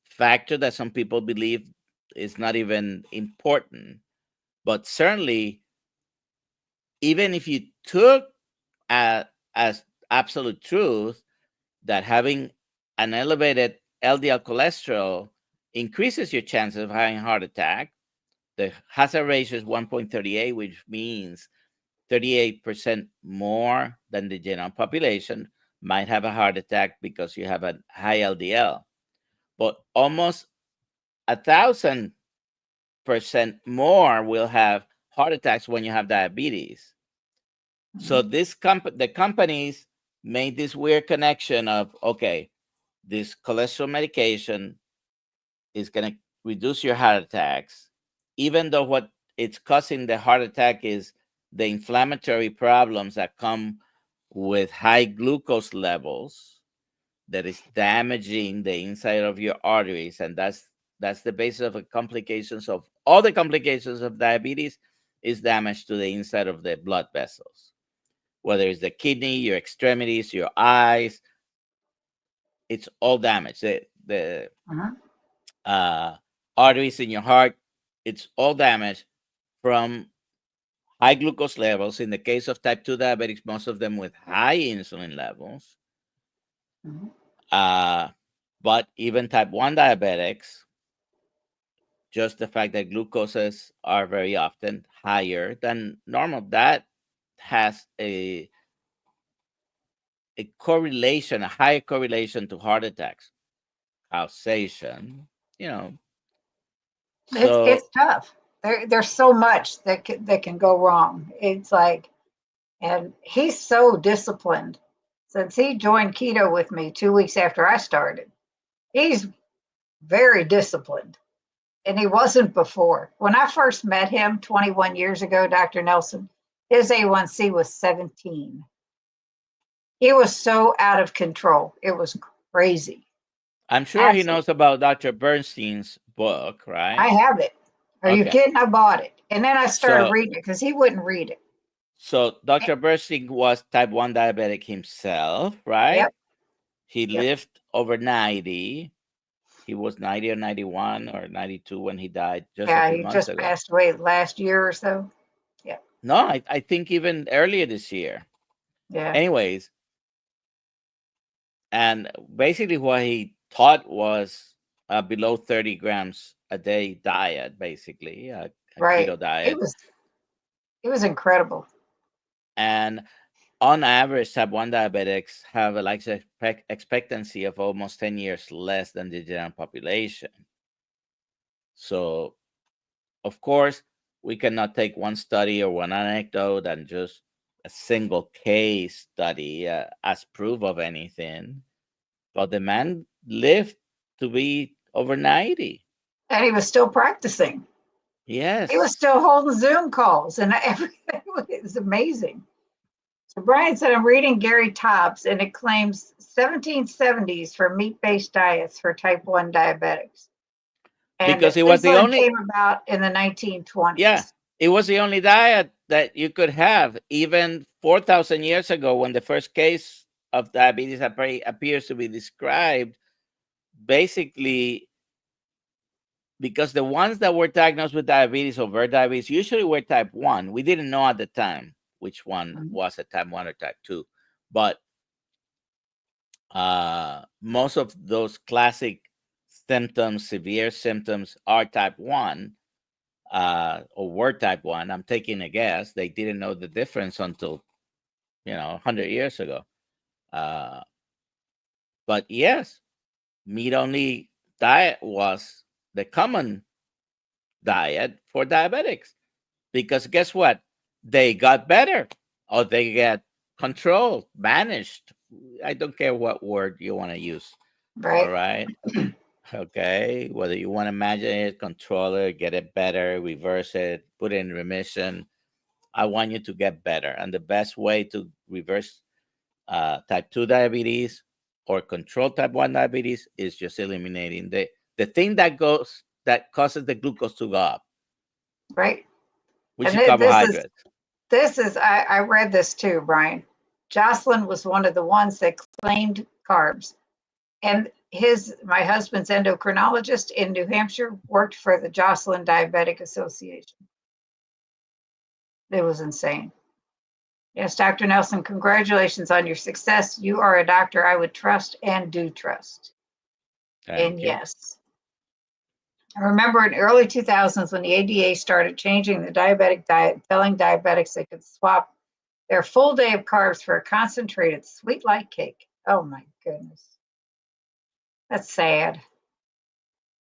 factor that some people believe is not even important. But certainly, even if you took as absolute truth that having an elevated LDL cholesterol increases your chances of having a heart attack, the hazard ratio is 1.38, which means 38% more than the general population might have a heart attack because you have a high LDL. But almost 1,000% more will have heart attacks when you have diabetes. So the companies made this weird connection of, okay, this cholesterol medication is going to reduce your heart attacks, even though what it's causing the heart attack is the inflammatory problems that come with high glucose levels that is damaging the inside of your arteries, and that's the basis of the complications of all the complications of diabetes is damage to the inside of the blood vessels, whether it's the kidney, your extremities, your eyes. It's all damaged. The arteries in your heart, it's all damaged from high glucose levels. In the case of type 2 diabetics, most of them with high insulin levels. But even type 1 diabetics, just the fact that glucoses are very often higher than normal, that has a correlation, a higher correlation to heart attacks, causation, you know. So It's tough. There's so much that can go wrong. It's like, and he's so disciplined. Since he joined keto with me 2 weeks after I started, he's very disciplined. And he wasn't before. When I first met him 21 years ago, Dr. Nelson, his A1C was 17. He was so out of control. It was crazy. I'm sure he Absolutely. knows about Dr. Bernstein's book, right? I have it. Are you kidding? I bought it. And then I started reading it because he wouldn't read it. So Dr. Bernstein was type 1 diabetic himself, right? Yep. He lived over 90. He was 90 or 91 or 92 when he died just a few He months just ago. passed away last year or so. Yeah. No, I think even earlier this year. Yeah. Anyways, and basically what he taught was a below 30 grams a day diet, basically, a keto diet. It was incredible. And on average, type 1 diabetics have a life expectancy of almost 10 years less than the general population. So, of course, we cannot take one study or one anecdote and just a single case study as proof of anything. But the man lived to be over 90. And he was still practicing. Yes. He was still holding Zoom calls and everything. It was amazing. So Brian said, I'm reading Gary Tobbs, and it claims 1770s for meat-based diets for type 1 diabetics. And because it was the only came about in the 1920s. Yeah, it was the only diet that you could have even 4,000 years ago when the first case of diabetes appears to be described. Basically, because the ones that were diagnosed with diabetes or overt diabetes usually were type 1. We didn't know at the time which one was a type 1 or type 2. But most of those classic symptoms, severe symptoms, are type 1 or were type 1. I'm taking a guess. They didn't know the difference until, 100 years ago. But yes, meat-only diet was the common diet for diabetics, because guess what? They got better, or they get controlled, managed. I don't care what word you want to use. Right. All right. Okay. Whether you want to manage it, control it, get it better, reverse it, put it in remission. I want you to get better. And the best way to reverse type 2 diabetes or control type 1 diabetes is just eliminating the thing that causes the glucose to go up. Right. Which is carbohydrates. I read this too, Brian. Jocelyn was one of the ones that claimed carbs. And my husband's endocrinologist in New Hampshire worked for the Jocelyn Diabetic Association. It was insane. Yes, Dr. Nelson, congratulations on your success. You are a doctor I would trust and do trust. Thank you. Yes. I remember in early 2000s when the ADA started changing the diabetic diet, telling diabetics they could swap their full day of carbs for a concentrated sweet light cake. Oh my goodness. That's sad.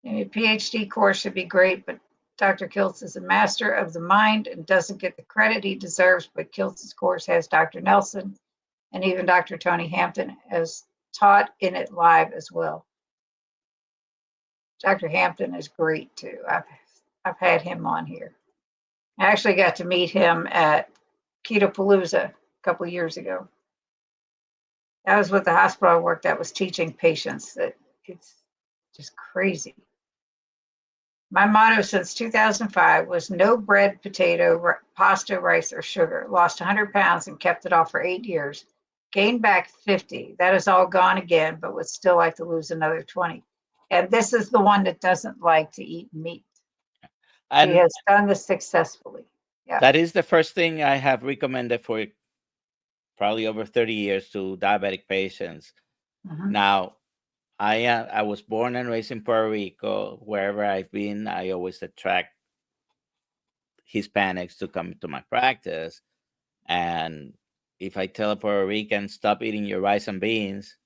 And a PhD course should be great, but Dr. Kiltz is a master of the mind and doesn't get the credit he deserves, but Kiltz's course has Dr. Nelson and even Dr. Tony Hampton has taught in it live as well. Dr. Hampton is great too. I've had him on here. I actually got to meet him at Ketopalooza a couple of years ago. That was with the hospital I worked at, was teaching patients that it's just crazy. My motto since 2005 was no bread, potato, pasta, rice, or sugar. Lost 100 pounds and kept it off for 8 years. Gained back 50. That is all gone again, but would still like to lose another 20. And this is the one that doesn't like to eat meat. He has done this successfully. Yeah. That is the first thing I have recommended for probably over 30 years to diabetic patients. Now, I was born and raised in Puerto Rico. Wherever I've been, I always attract Hispanics to come to my practice. And if I tell a Puerto Rican, stop eating your rice and beans,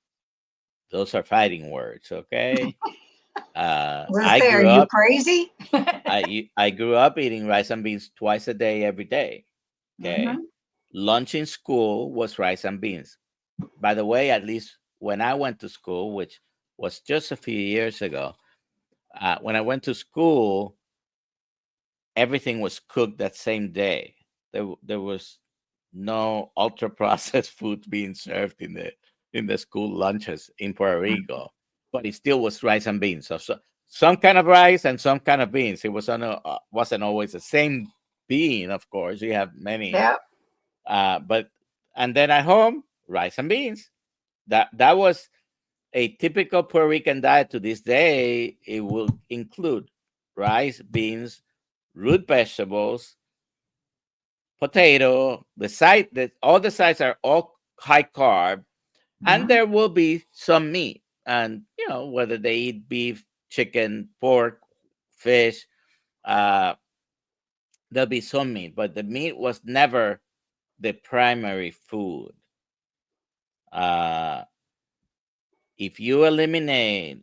those are fighting words, okay? I grew up, you crazy? I grew up eating rice and beans twice a day, every day. Okay. Lunch in school was rice and beans. By the way, at least when I went to school, which was just a few years ago, when I went to school, everything was cooked that same day. There was no ultra processed food being served in the school lunches in Puerto Rico, but it still was rice and beans. So some kind of rice and some kind of beans. It wasn't always the same bean, of course. You have many. Yeah. But and then at home, rice and beans. That was a typical Puerto Rican diet to this day. It will include rice, beans, root vegetables, potato. All the sides are all high carb, and there will be some meat. And whether they eat beef, chicken, pork, fish, there'll be some meat, but the meat was never the primary food. If you eliminate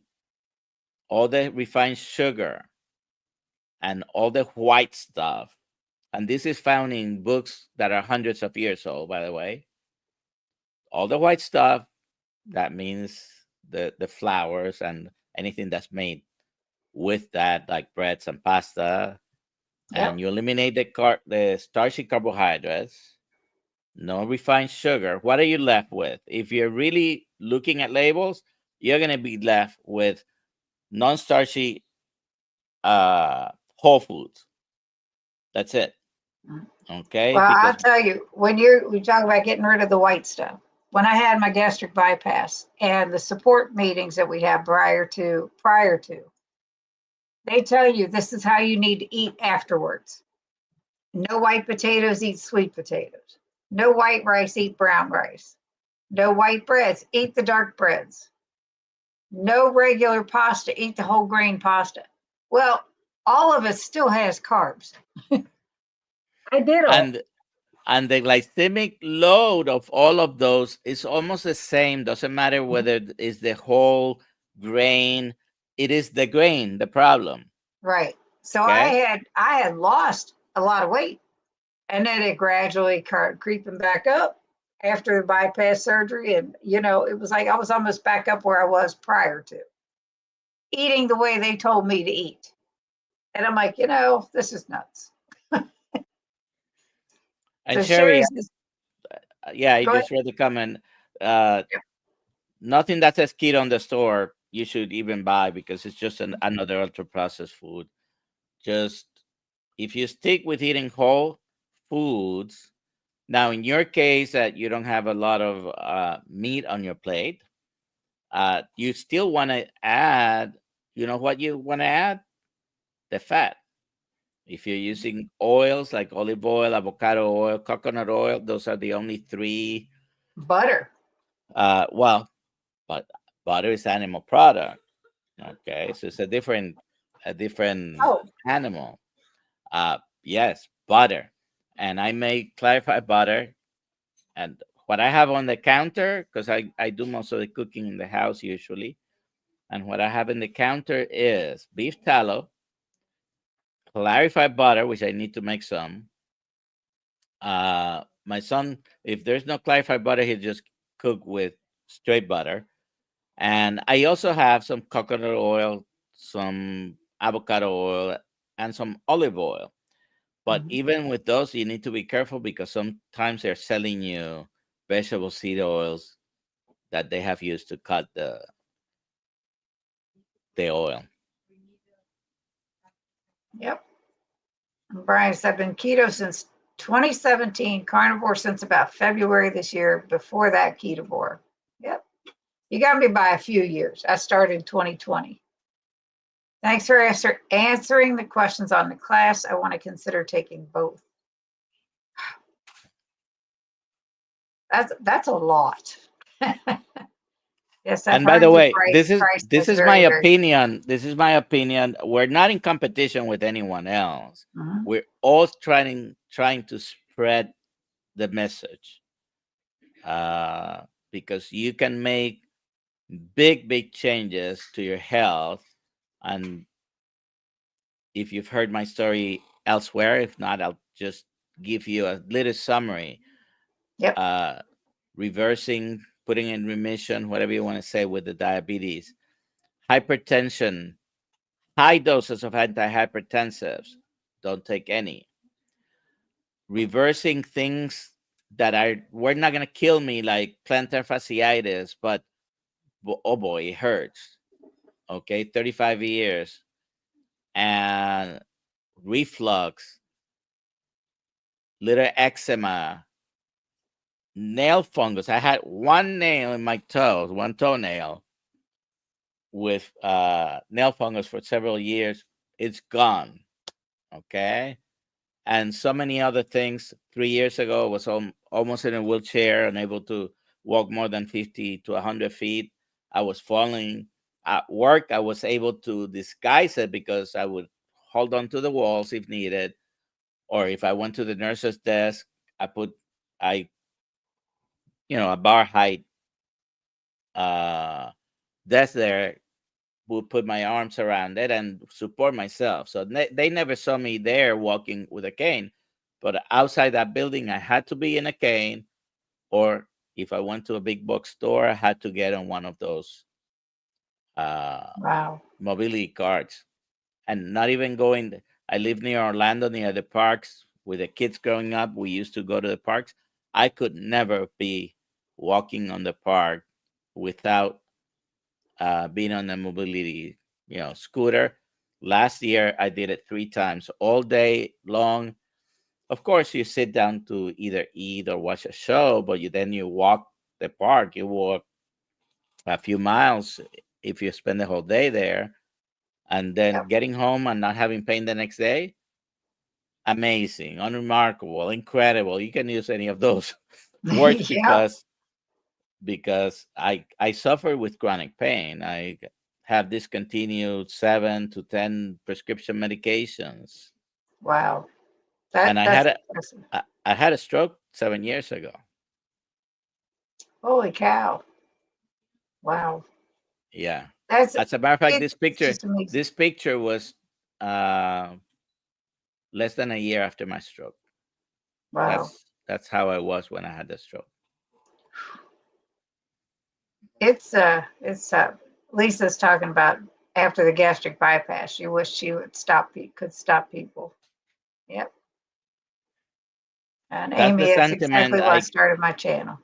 all the refined sugar and all the white stuff, and this is found in books that are hundreds of years old, by the way, all the white stuff, that means the flours and anything that's made with that, like breads and pasta, and you eliminate the starchy carbohydrates, no refined sugar, what are you left with? If you're really looking at labels, you're going to be left with non-starchy whole foods. That's it. Okay. Well, I'll tell you, when we talk about getting rid of the white stuff, when I had my gastric bypass and the support meetings that we have prior to, they tell you this is how you need to eat afterwards. No white potatoes, eat sweet potatoes. No white rice, eat brown rice. No white breads, eat the dark breads. No regular pasta, eat the whole grain pasta. Well, all of it still has carbs. I did all. And the glycemic load of all of those is almost the same. Doesn't matter whether it's the whole grain. It is the grain, the problem. Right. So I had lost a lot of weight, and then it gradually started creeping back up after the bypass surgery. And, it was like I was almost back up where I was prior to eating the way they told me to eat. And I'm like, this is nuts. And Sherry, I just read the comment. Nothing that says keto on the store you should even buy, because it's just another ultra processed food. Just if you stick with eating whole foods. Now, in your case, that you don't have a lot of meat on your plate, you still want to add. You know what you want to add? The fat. If you're using oils like olive oil, avocado oil, coconut oil, those are the only three. Butter. Well, but butter is animal product. Okay, so it's a different animal. Yes, butter. And I may clarify butter. And what I have on the counter, because I do most of the cooking in the house usually, and what I have in the counter is beef tallow, clarified butter, which I need to make some. My son, if there's no clarified butter, he just cook with straight butter. And I also have some coconut oil, some avocado oil, and some olive oil. But even with those, you need to be careful because sometimes they're selling you vegetable seed oils that they have used to cut the oil. Yep. And Brian said, I've been keto since 2017, carnivore since about February this year. Before that, ketovore. Yep. You got me by a few years. I started in 2020. Thanks for answering the questions on the class. I want to consider taking both. That's a lot. Yes, I've And by heard the the way, price. this is my opinion. This is my opinion. We're not in competition with anyone else. We're all trying to spread the message, because you can make big changes to your health. And if you've heard my story elsewhere, if not, I'll just give you a little summary. Yep. Reversing, putting in remission, whatever you want to say, with the diabetes, hypertension, high doses of antihypertensives, don't take any. Reversing things that were not going to kill me, like plantar fasciitis, but oh boy, it hurts. Okay, 35 years. And reflux, little eczema, nail fungus. I had one nail in my toes, one toenail, with nail fungus for several years. It's gone. Okay. And so many other things. 3 years ago, I was almost in a wheelchair, unable to walk more than 50 to 100 feet. I was falling. At work, I was able to disguise it because I would hold on to the walls if needed. Or if I went to the nurse's desk, a bar height desk there, would put my arms around it and support myself. So they never saw me there walking with a cane. But outside that building, I had to be in a cane, or if I went to a big box store, I had to get on one of those mobility carts. And not even going. I live near Orlando, near the parks. With the kids growing up, we used to go to the parks. I could never be walking on the park without being on a mobility, scooter. Last year, I did it 3 times, all day long. Of course, you sit down to either eat or watch a show, but then you walk the park. You walk a few miles if you spend the whole day there, and then getting home and not having pain the next day. Amazing, unremarkable, incredible. You can use any of those words because I suffer with chronic pain. I have discontinued 7 to 10 prescription medications. Wow. And I had a stroke 7 years ago. Holy cow. Wow. Yeah. As a matter of fact, this picture was less than a year after my stroke. Wow. That's how I was when I had the stroke. It's Lisa's talking about after the gastric bypass. She wished she could stop people. Yep. And Amy, that's exactly why I started my channel.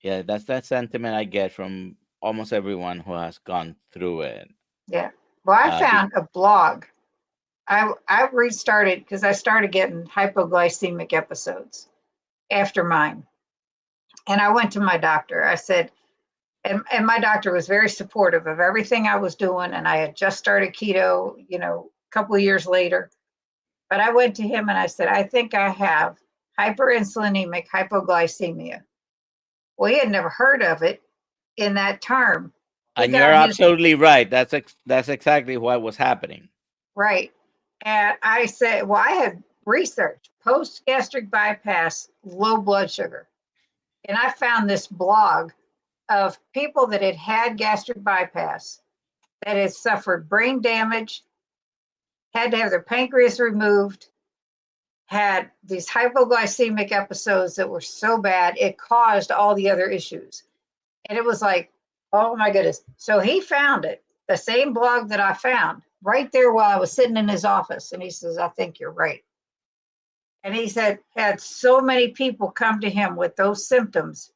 Yeah, that's that sentiment I get from almost everyone who has gone through it. Yeah. Well, I found a blog. I restarted because I started getting hypoglycemic episodes after mine. And I went to my doctor. I said, and my doctor was very supportive of everything I was doing. And I had just started keto, a couple of years later. But I went to him and I said, I think I have hyperinsulinemic hypoglycemia. Well, he had never heard of it in that term. And you're absolutely right. That's exactly what was happening. Right. And I said, well, I had researched post-gastric bypass, low blood sugar. And I found this blog of people that had gastric bypass, that had suffered brain damage, had to have their pancreas removed, had these hypoglycemic episodes that were so bad, it caused all the other issues. And it was like, oh my goodness. So he found it, the same blog that I found right there while I was sitting in his office. And he says, I think you're right. And he said, had so many people come to him with those symptoms.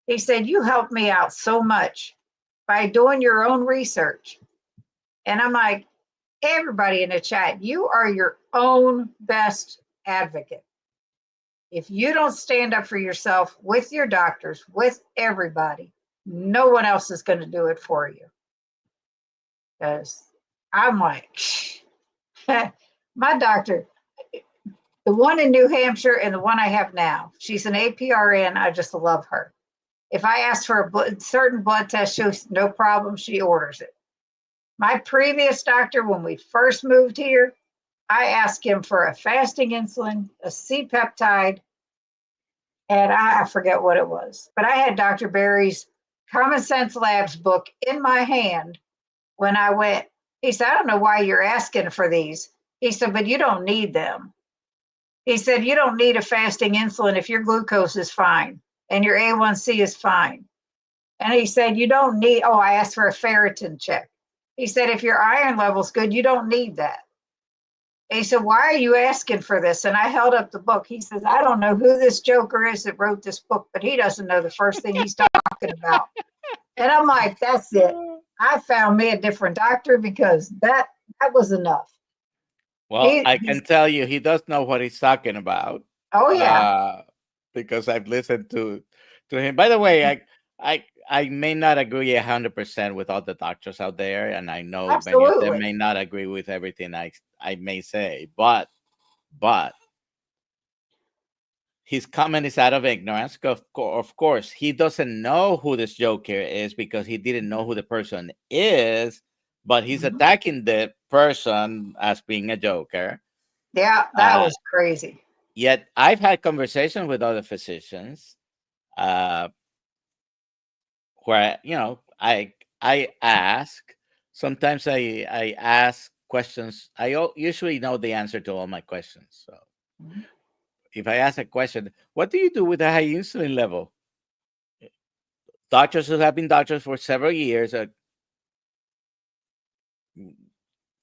He said, you helped me out so much by doing your own research. And I'm like, everybody in the chat, you are your own best advocate. If you don't stand up for yourself with your doctors, with everybody, no one else is going to do it for you. Because I'm like, my doctor, the one in New Hampshire and the one I have now, she's an APRN. I just love her. If I ask for a certain blood test, she's no problem. She orders it. My previous doctor, when we first moved here, I asked him for a fasting insulin, a C-peptide, and I forget what it was. But I had Dr. Barry's Common Sense Labs book in my hand when I went. He said, I don't know why you're asking for these. He said, but you don't need them. He said, you don't need a fasting insulin if your glucose is fine and your A1C is fine. And he said, you don't need, I asked for a ferritin check. He said, if your iron level's good, you don't need that. And he said, why are you asking for this? And I held up the book. He says, I don't know who this joker is that wrote this book, but he doesn't know the first thing he's talking about. And I'm like, that's it. I found me a different doctor because that was enough. Well, I can tell you, he does know what he's talking about. Oh yeah, because I've listened to him. By the way, I may not agree 100% with all the doctors out there, and I know many of them may not agree with everything I may say, but his comment is out of ignorance. Of course, he doesn't know who this joker is because he didn't know who the person is. But he's attacking the person as being a joker. Yeah, that was crazy. Yet I've had conversations with other physicians where, I ask, sometimes I ask questions. I usually know the answer to all my questions. So if I ask a question, what do you do with a high insulin level? Doctors who have been doctors for several years,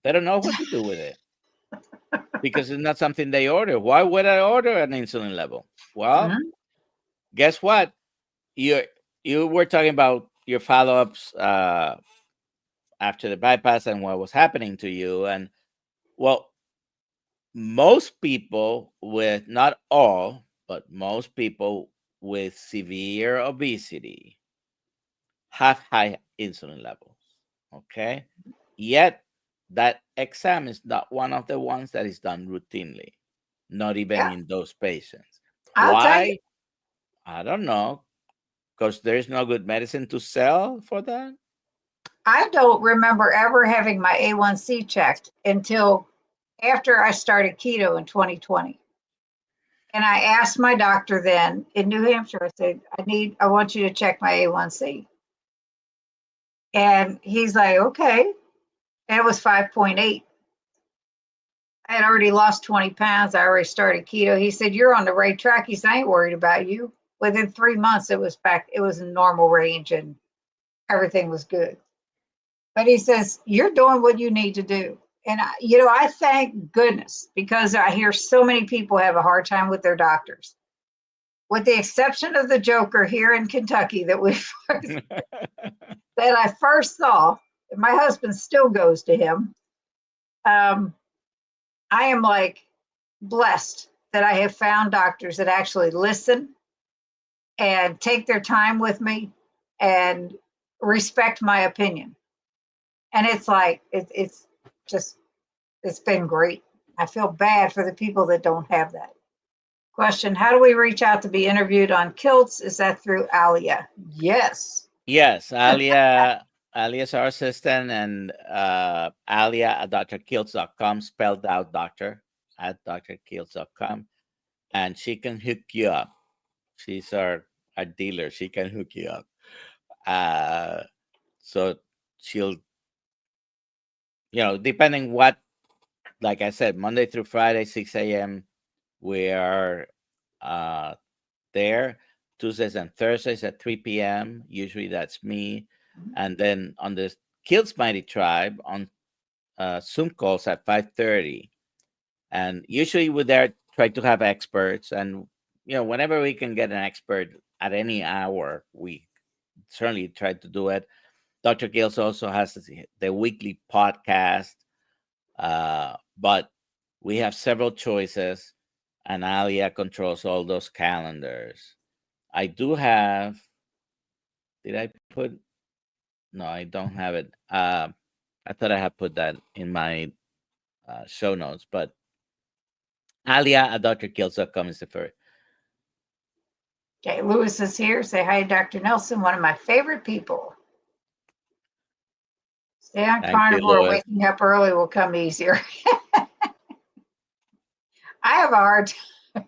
they don't know what to do with it because it's not something they order. Why would I order an insulin level? Well, guess what? You were talking about your follow-ups after the bypass and what was happening to you. And well, most people with, not all, but most people with severe obesity have high insulin levels. Okay. Yet that exam is not one of the ones that is done routinely, not even in those patients. Why? I don't know. Because there's no good medicine to sell for that? I don't remember ever having my A1C checked until after I started keto in 2020. And I asked my doctor then in New Hampshire, I said, I want you to check my A1C. And he's like, okay. And it was 5.8. I had already lost 20 pounds. I already started keto. He said, you're on the right track. He said, I ain't worried about you. Within 3 months, it was back. It was in normal range and everything was good. But he says, you're doing what you need to do. And, I thank goodness because I hear so many people have a hard time with their doctors. With the exception of the joker here in Kentucky that I first saw, my husband still goes to him. I am like blessed that I have found doctors that actually listen and take their time with me and respect my opinion. And it's like, it's been great. I feel bad for the people that don't have that. Question, how do we reach out to be interviewed on Kilts? Is that through Alia? Yes. Yes, Alia is our assistant, and Alia at drkiltz.com, spelled out doctor at drkiltz.com, and she can hook you up. She's our dealer. She can hook you up. So she'll, depending what like I said, Monday through Friday, 6 a.m. We are there. Tuesdays and Thursdays at 3 p.m. Usually that's me. And then on the Kills Mighty Tribe on Zoom calls at 5:30. And usually we're there try to have experts. And, whenever we can get an expert at any hour, we certainly try to do it. Dr. Gales also has the weekly podcast, but we have several choices, and Alia controls all those calendars. I do have. Did I put? No, I don't have it. I thought I had put that in my show notes, but Alia at drkills.com is the first. Okay, Lewis is here. Say hi, Dr. Nelson, one of my favorite people. Stay on Thank you, carnivore. Louis. Waking up early will come easier. I have a hard time.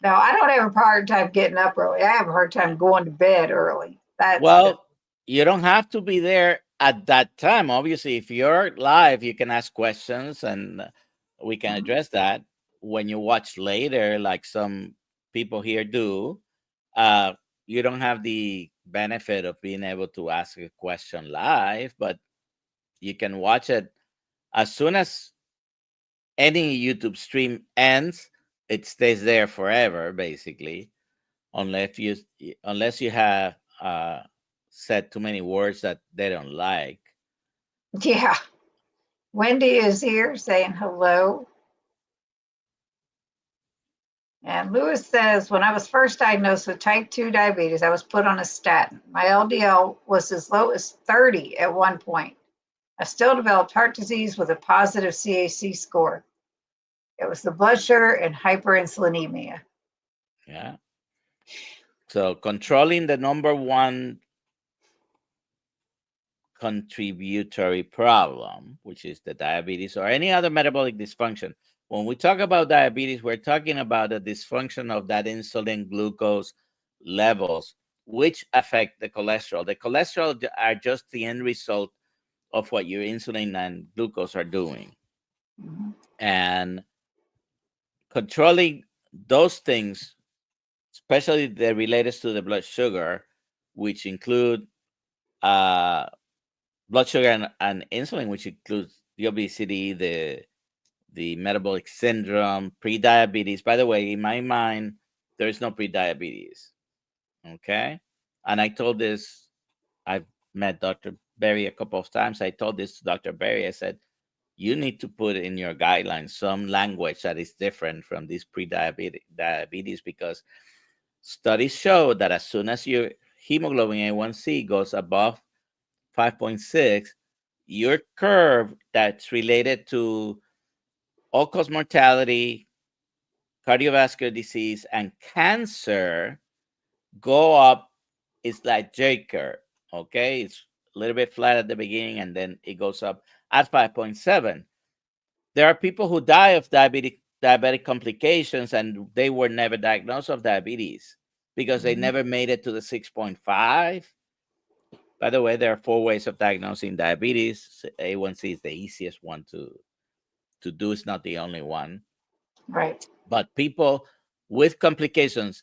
No, I don't have a hard time getting up early. I have a hard time going to bed early. Well, you don't have to be there at that time. Obviously, if you're live, you can ask questions and we can address that. When you watch later, like some people here do, you don't have the benefit of being able to ask a question live, but you can watch it as soon as any YouTube stream ends. It stays there forever, basically, unless you have said too many words that they don't like. Yeah. Wendy is here saying hello. And Lewis says, when I was first diagnosed with type 2 diabetes, I was put on a statin. My LDL was as low as 30 at one point. I still developed heart disease with a positive CAC score. It was the blood sugar and hyperinsulinemia. Yeah. So controlling the number one contributory problem, which is the diabetes or any other metabolic dysfunction. When we talk about diabetes, we're talking about the dysfunction of that insulin glucose levels, which affect the cholesterol. The cholesterol are just the end result of what your insulin and glucose are doing. Mm-hmm. And controlling those things, especially the related to the blood sugar, which include blood sugar and insulin, which includes the obesity, the metabolic syndrome, pre-diabetes. By the way, in my mind, there is no pre-diabetes. Okay. And I told this, I've met Dr. Berry a couple of times. I told this to Dr. Berry. I said, you need to put in your guidelines some language that is different from this diabetes, because studies show that as soon as your hemoglobin A1C goes above 5.6, your curve that's related to all-cause mortality, cardiovascular disease, and cancer go up. It's like J curve, okay? It's a little bit flat at the beginning, and then it goes up at 5.7. There are people who die of diabetic complications, and they were never diagnosed of diabetes because they never made it to the 6.5. By the way, there are 4 ways of diagnosing diabetes. A1C is the easiest one to do. It's not the only one. Right. But people with complications,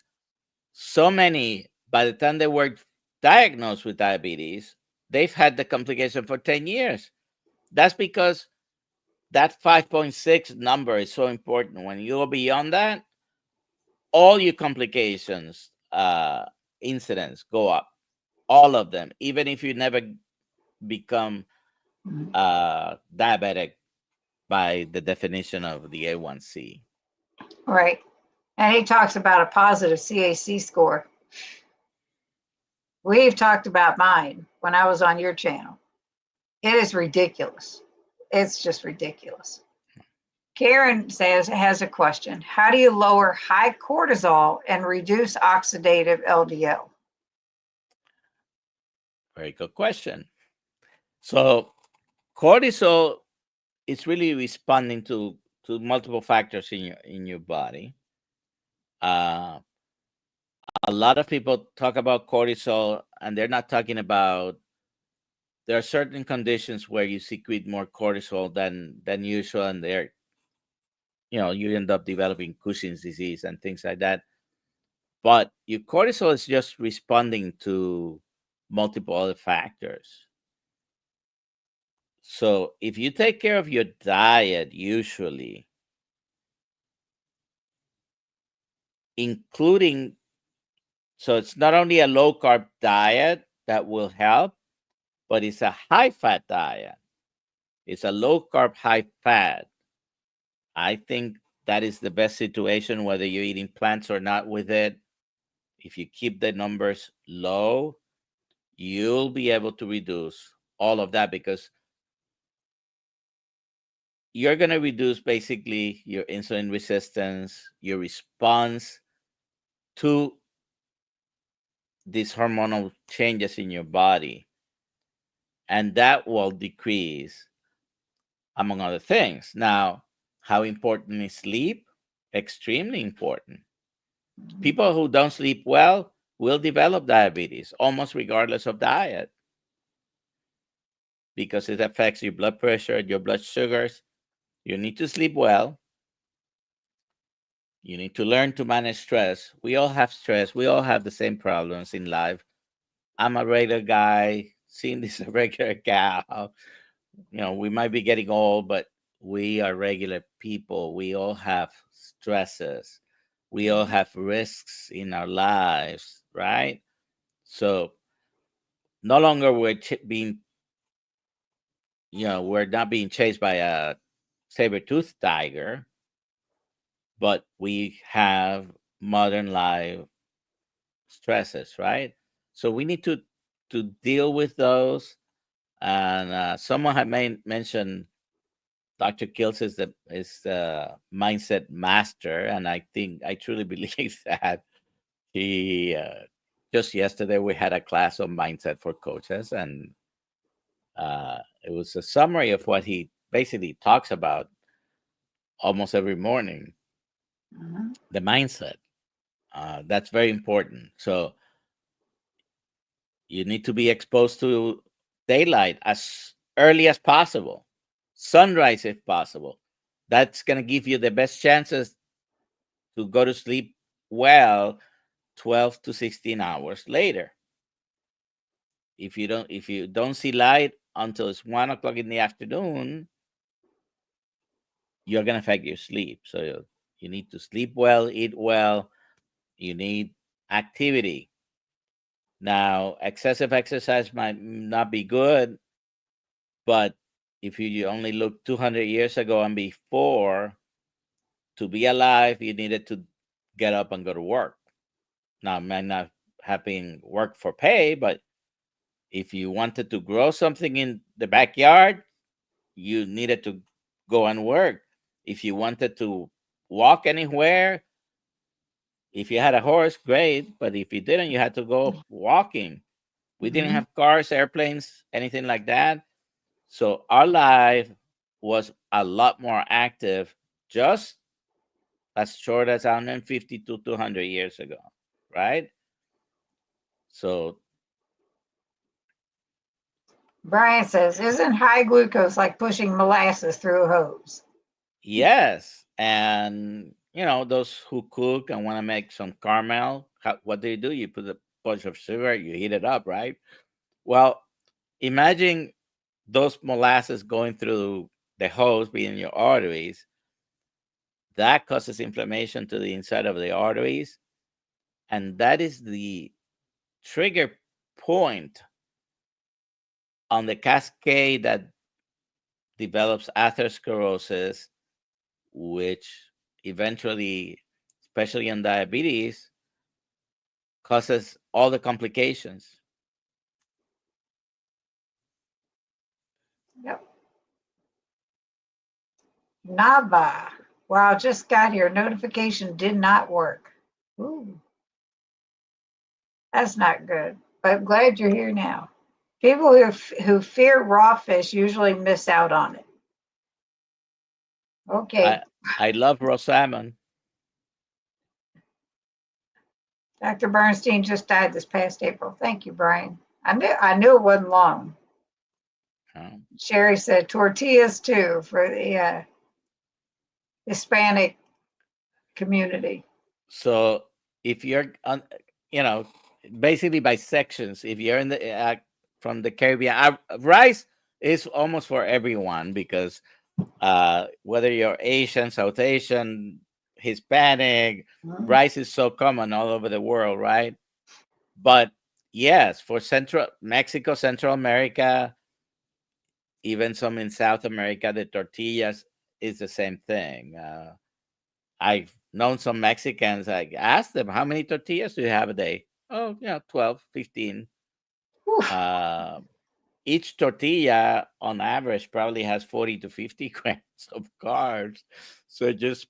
so many, by the time they were diagnosed with diabetes, they've had the complication for 10 years. That's because that 5.6 number is so important. When you go beyond that, all your complications, incidents go up. All of them, even if you never become diabetic by the definition of the A1C. Right. And he talks about a positive CAC score. We've talked about mine when I was on your channel. It is ridiculous. It's just ridiculous. Karen has a question. How do you lower high cortisol and reduce oxidative LDL? Very good question. So cortisol is really responding to multiple factors in your body. A lot of people talk about cortisol, and they're not talking about there are certain conditions where you secrete more cortisol than usual, and there, you end up developing Cushing's disease and things like that. But your cortisol is just responding to multiple other factors. So if you take care of your diet, usually, including, so it's not only a low carb diet that will help, but it's a high fat diet. It's a low carb, high fat. I think that is the best situation, whether you're eating plants or not with it. If you keep the numbers low, you'll be able to reduce all of that, because you're going to reduce basically your insulin resistance, your response to these hormonal changes in your body. And that will decrease, among other things. Now, how important is sleep? Extremely important. People who don't sleep well will develop diabetes almost regardless of diet, because it affects your blood pressure, your blood sugars. You need to sleep well. You need to learn to manage stress. We all have stress. We all have the same problems in life. I'm a regular guy. Cindy's a regular gal. We might be getting old, but we are regular people. We all have stresses. We all have risks in our lives, right? So no longer we're not being chased by a saber-toothed tiger, but we have modern life stresses, right? So we need to deal with those. And someone had mentioned Dr. Kills is the mindset master, and I truly believe that. He just yesterday we had a class on mindset for coaches, and it was a summary of what he basically talks about almost every morning. The mindset, that's very important. So you need to be exposed to daylight as early as possible, sunrise if possible. That's going to give you the best chances to go to sleep well 12 to 16 hours later. If you don't see light until it's 1 o'clock in the afternoon, you're going to affect your sleep. So you need to sleep well, eat well. You need activity. Now, excessive exercise might not be good, but if you only look 200 years ago and before, to be alive, you needed to get up and go to work. Now, it might not have been work for pay, but if you wanted to grow something in the backyard, you needed to go and work. If you wanted to walk anywhere, if you had a horse, great. But if you didn't, you had to go walking. We didn't have cars, airplanes, anything like that. So our life was a lot more active, just as short as 150 to 200 years ago, right? So Brian says, isn't high glucose like pushing molasses through a hose? yes, and those who cook and want to make some caramel, what do? You put a bunch of sugar, you heat it up, right? Well, imagine those molasses going through the hose, being your arteries. That causes inflammation to the inside of the arteries, and that is the trigger point on the cascade that develops atherosclerosis, which eventually, especially in diabetes, causes all the complications. Yep. Nava. Wow, just got here. Notification did not work. Ooh, that's not good. But I'm glad you're here now. People who fear raw fish usually miss out on it. Okay, I love raw salmon. Dr. Bernstein just died this past April. Thank you, Brian. I knew it wasn't long. Sherry said tortillas too for the Hispanic community. So if you're on, you know, basically by sections, if you're in the from the Caribbean, rice is almost for everyone because whether you're Asian, South Asian, Hispanic, rice is so common all over the world, right? But yes, for Central Mexico, Central America, even some in South America, the tortillas is the same thing. I've known some Mexicans, I asked them, how many tortillas do you have a day? Oh, 12, 15. Each tortilla on average probably has 40 to 50 grams of carbs. So just,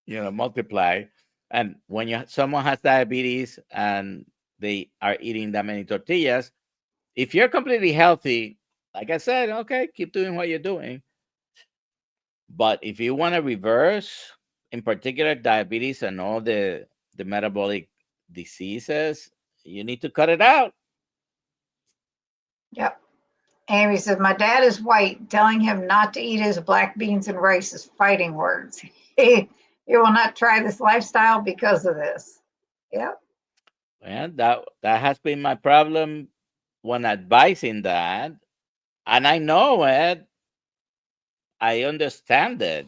multiply. And when someone has diabetes and they are eating that many tortillas, if you're completely healthy, like I said, okay, keep doing what you're doing. But if you want to reverse, in particular, diabetes and all the metabolic diseases, you need to cut it out. Yep. Amy says, my dad is white. Telling him not to eat his black beans and rice is fighting words. He will not try this lifestyle because of this. Yep. And that has been my problem when advising that. And I know it. I understand it.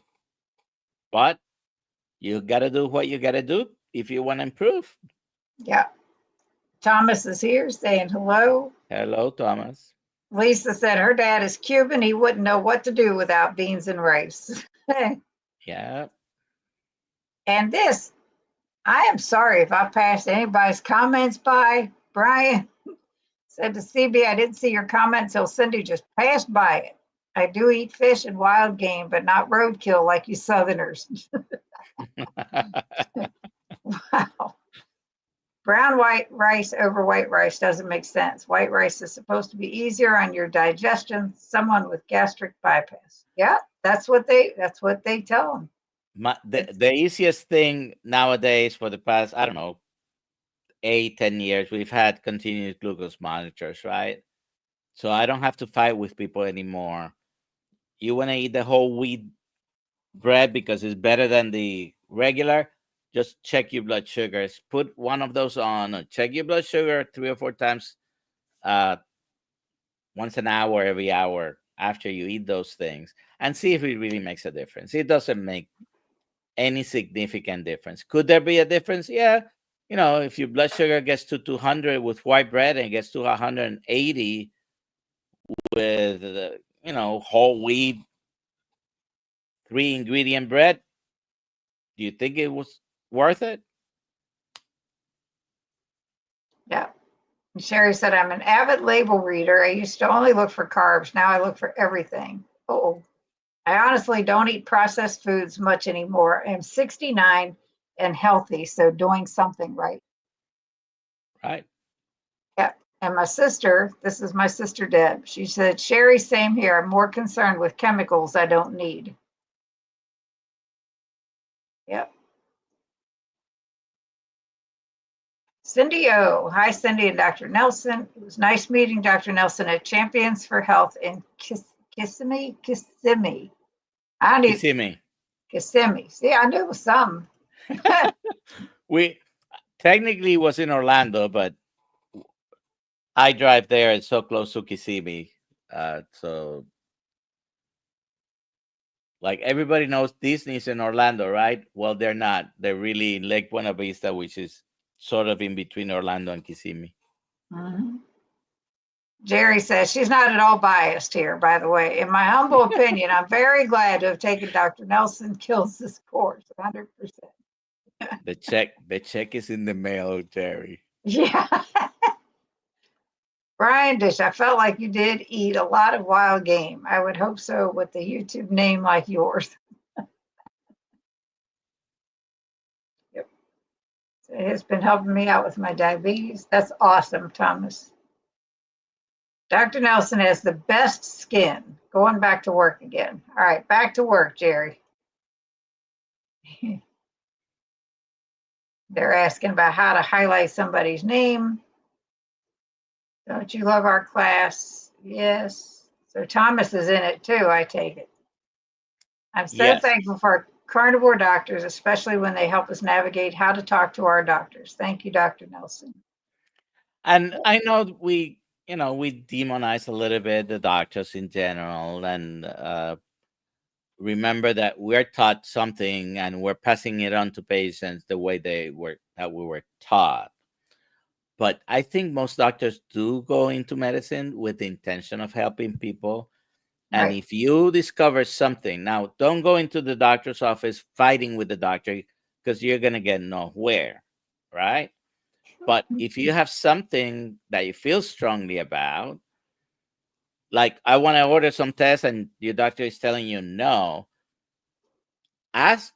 But you got to do what you got to do if you want to improve. Yeah. Thomas is here saying hello. Hello, Thomas. Lisa said her dad is Cuban. He wouldn't know what to do without beans and rice. Yeah. And this, I am sorry if I passed anybody's comments by. Brian said to CB, I didn't see your comment until Cindy just passed by it. I do eat fish and wild game, but not roadkill like you Southerners. Wow. Brown white rice over white rice doesn't make sense. White rice is supposed to be easier on your digestion. Someone with gastric bypass. Yeah, that's what they tell them. The easiest thing nowadays for the past, I don't know, 8-10 years, we've had continuous glucose monitors, right? So I don't have to fight with people anymore. You want to eat the whole wheat bread because it's better than the regular, just check your blood sugars. Put one of those on. Check your blood sugar 3 or 4 times, once an hour, every hour after you eat those things, and see if it really makes a difference. It doesn't make any significant difference. Could there be a difference? Yeah. If your blood sugar gets to 200 with white bread and gets to 180 with, whole wheat 3-ingredient bread, do you think it was worth it? Yeah. Sherry said, I'm an avid label reader. I used to only look for carbs. Now I look for everything. Oh, I honestly don't eat processed foods much anymore. I'm 69 and healthy, so doing something right. Right. Yeah. And my sister, this is my sister Deb, she said, Sherry, same here. I'm more concerned with chemicals I don't need. Yep. Cindy O. Hi, Cindy and Dr. Nelson. It was nice meeting Dr. Nelson at Champions for Health in Kissimmee. I need Kissimmee. See, I knew it was something. We technically was in Orlando, but I drive there. It's so close to Kissimmee. So like everybody knows Disney's in Orlando, right? Well, they're not. They're really in Lake Buena Vista, which is sort of in between Orlando and Kissimmee. Mm-hmm. Jerry says she's not at all biased here, by the way. In my humble opinion, I'm very glad to have taken Dr. Nelson Kills this course, 100%. The check is in the mail, Jerry. Yeah. Brian Dish, I felt like you did eat a lot of wild game. I would hope so with the YouTube name like yours. Yep. So it has been helping me out with my diabetes. That's awesome, Thomas. Dr. Nelson has the best skin. Going back to work again. All right, back to work, Jerry. They're asking about how to highlight somebody's name. Don't you love our class? Yes. So Thomas is in it too, I take it. I'm so Yes. thankful for our carnivore doctors, especially when they help us navigate how to talk to our doctors. Thank you, Dr. Nelson. And I know we demonize a little bit the doctors in general, and remember that we're taught something and we're passing it on to patients the way we were taught. But I think most doctors do go into medicine with the intention of helping people. And Right. if you discover something, now don't go into the doctor's office fighting with the doctor, because you're going to get nowhere, right? But if you have something that you feel strongly about, like I want to order some tests and your doctor is telling you no, ask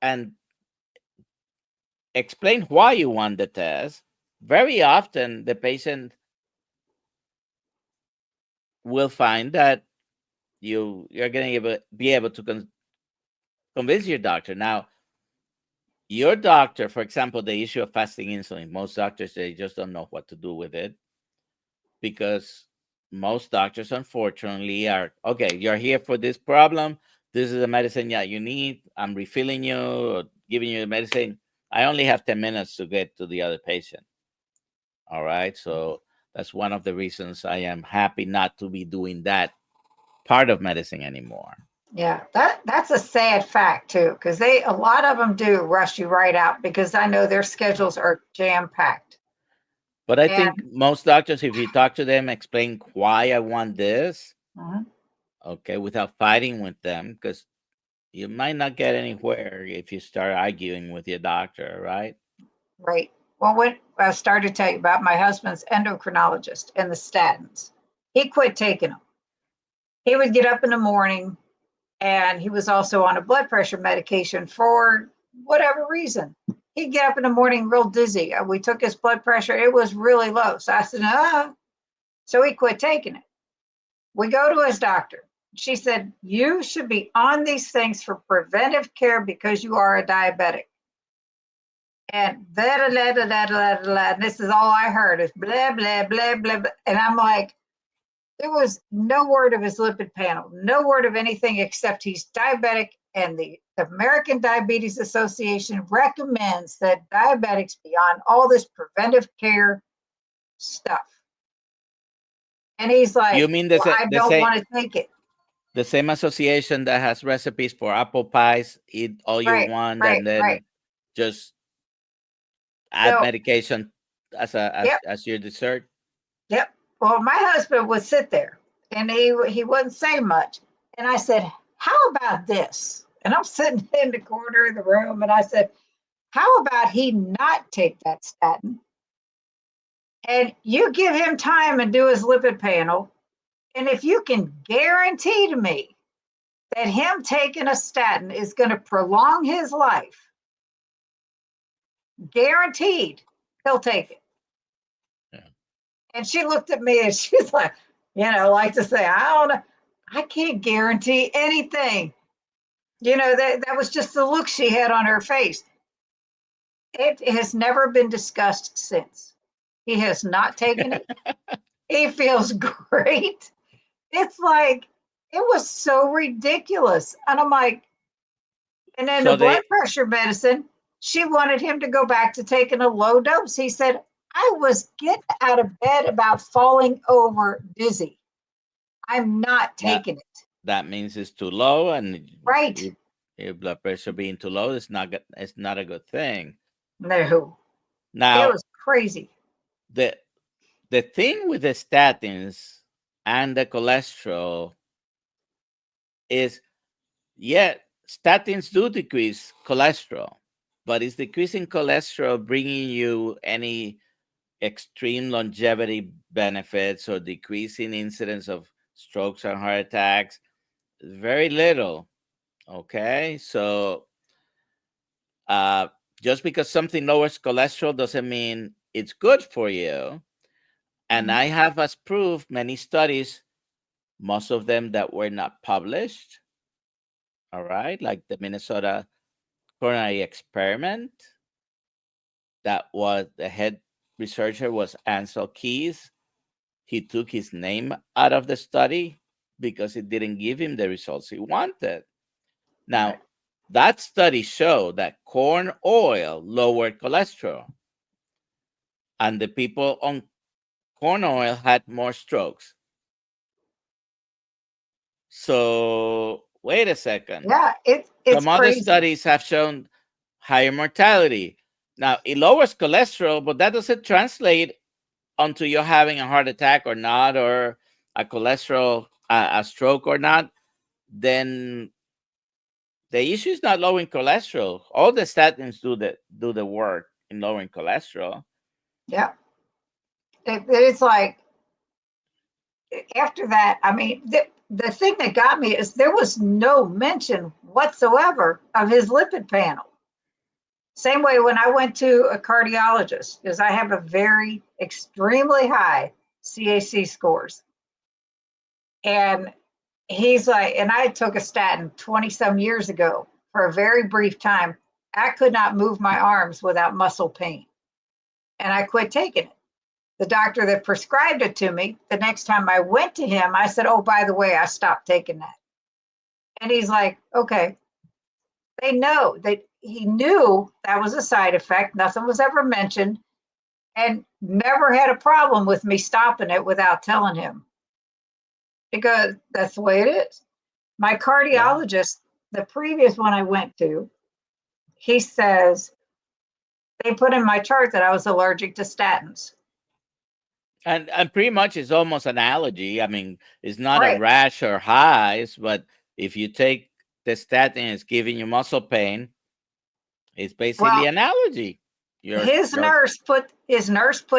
and explain why you want the test. Very often, the patient will find that you're going to be able to convince your doctor. Now, your doctor, for example, the issue of fasting insulin, most doctors, they just don't know what to do with it, because most doctors, unfortunately, are okay. You're here for this problem. This is the medicine that you need. I'm refilling you or giving you the medicine. I only have 10 minutes to get to the other patient. All right. So that's one of the reasons I am happy not to be doing that part of medicine anymore. Yeah, that's a sad fact too, because a lot of them do rush you right out because I know their schedules are jam packed. But I And think most doctors, if you talk to them, explain why I want this, mhm, okay, without fighting with them, because you might not get anywhere if you start arguing with your doctor, right? right. Well, when I started to tell you about my husband's endocrinologist and the statins, he quit taking them. He would get up in the morning and he was also on a blood pressure medication for whatever reason. He'd get up in the morning real dizzy. We took his blood pressure, it was really low. So I said, ah. So he quit taking it. We go to his doctor. She said, you should be on these things for preventive care because you are a diabetic. And da da da da da da da. And this is all I heard is blah, blah, blah, blah, blah. And I'm like, there was no word of his lipid panel, no word of anything except he's diabetic, and the American Diabetes Association recommends that diabetics be on all this preventive care stuff. And he's You like, mean well, I don't want to take it. the same association that has recipes for apple pies, eat all you Right, want, right, and then right. just add So, medication as yep, as your dessert? yep. Well, my husband would sit there and he wouldn't say much. And I said, how about this? And I'm sitting in the corner of the room and I said, how about he not take that statin and you give him time and do his lipid panel? And if you can guarantee to me that him taking a statin is going to prolong his life, guaranteed, he'll take it. Yeah. And she looked at me and she's like, like to say, I don't know, I can't guarantee anything. That was just the look she had on her face. It has never been discussed since. He has not taken it. He feels great. It's like, it was so ridiculous. And I'm like, and then the So blood they pressure medicine, she wanted him to go back to taking a low dose. He said, I was getting out of bed about falling over dizzy. I'm not that taking it. that means it's too low, and Right. your blood pressure being too low is not good. It's not a good thing. No, it Now, was crazy. the the thing with the statins and the cholesterol is, yeah, statins do decrease cholesterol, but is decreasing cholesterol bringing you any extreme longevity benefits or decreasing incidence of strokes and heart attacks? Very little. Okay, so uh, just because something lowers cholesterol doesn't mean it's good for you. And Mhm. I have as proof many studies, most of them that were not published. All right, like the Minnesota coronary experiment, that was the head researcher was Ansel Keys. he took his name out of the study because it didn't give him the results he wanted. Now, Right. that study showed that corn oil lowered cholesterol, and the people on corn oil had more strokes. So, wait a second. Yeah, it's Some other crazy. studies have shown higher mortality. Now, it lowers cholesterol, but that doesn't translate onto you having a heart attack or not, or a cholesterol, a stroke or not. Then the issue is not lowering cholesterol. All the statins do the work in lowering cholesterol. Yeah. It's like after that, I mean, the thing that got me is there was no mention whatsoever of his lipid panel. Same way when I went to a cardiologist, because I have a very extremely high CAC scores. And he's like, and I took a statin 20 some years ago for a very brief time. I could not move my arms without muscle pain. And I quit taking it. The doctor that prescribed it to me, the next time I went to him, I said, oh, by the way, I stopped taking that. And he's like, okay. They know that he knew that was a side effect. Nothing was ever mentioned, and never had a problem with me stopping it without telling him, because that's the way it is. My Yeah. cardiologist, the previous one I went to, he says they put in my chart that I was allergic to statins. And pretty much it's almost an allergy. I mean, it's not a Right. rash or highs, but if you take the statin, it's giving you muscle pain. It's basically Well, an allergy. his nurse put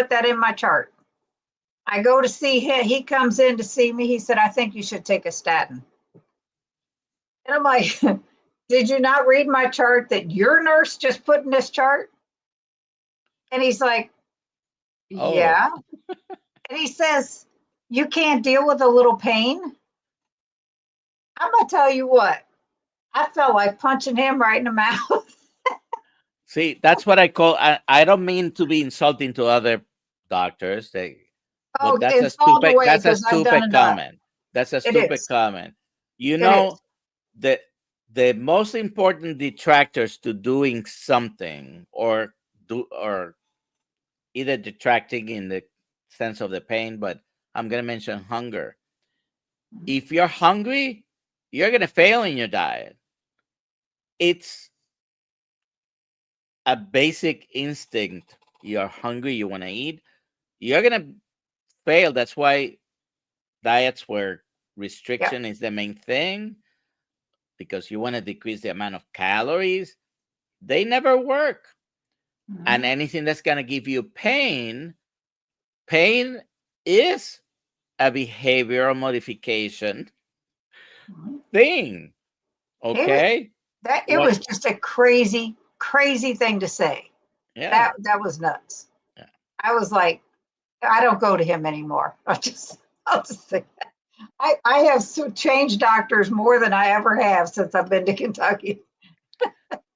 that in my chart. I go to see him. He comes in to see me. He said, I think you should take a statin. And I'm like, did you not read my chart that your nurse just put in this chart? And he's like, Oh, yeah. And he says, you can't deal with a little pain? I'm going to tell you what, I felt like punching him right in the mouth. see, that's what I call. I don't mean to be insulting to other doctors. Oh, But that's a it's all the stupid. way That's a because I've done stupid enough. comment. That's a It stupid is. comment. You It know, is. the most important detractors to doing something, or either detracting in the sense of the pain, but I'm going to mention hunger. If you're hungry, you're going to fail in your diet. It's a basic instinct. You're hungry, you want to eat, you're going to fail. That's why diets where restriction is the main thing, because you want to decrease the amount of calories, they never work. And anything that's going to give you pain is a behavioral modification thing. Okay. It was just a crazy, crazy thing to say. Yeah. That was nuts. Yeah. I was like, I don't go to him anymore. I'll just say that. I have changed doctors more than I ever have since I've been to Kentucky.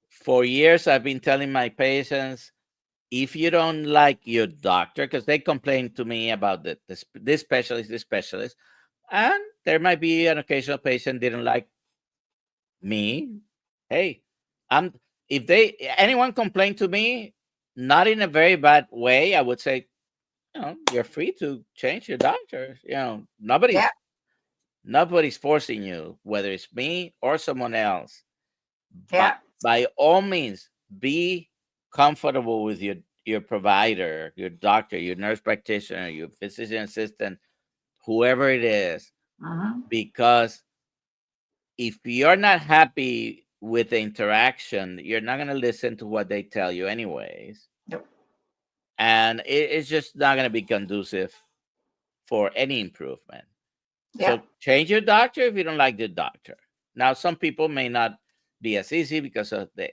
For years, I've been telling my patients, if you don't like your doctor, because they complain to me about this specialist, and there might be an occasional patient didn't like me. Hey, if anyone complained to me, not in a very bad way, I would say, you're free to change your doctor. Nobody's forcing you, whether it's me or someone else. Yeah. By all means, be comfortable with your provider, your doctor, your nurse practitioner, your physician assistant, whoever it is, because if you're not happy with the interaction, you're not going to listen to what they tell you anyways. Nope. And it's just not going to be conducive for any improvement. Yeah. So change your doctor if you don't like the doctor. Now, some people may not be as easy because of the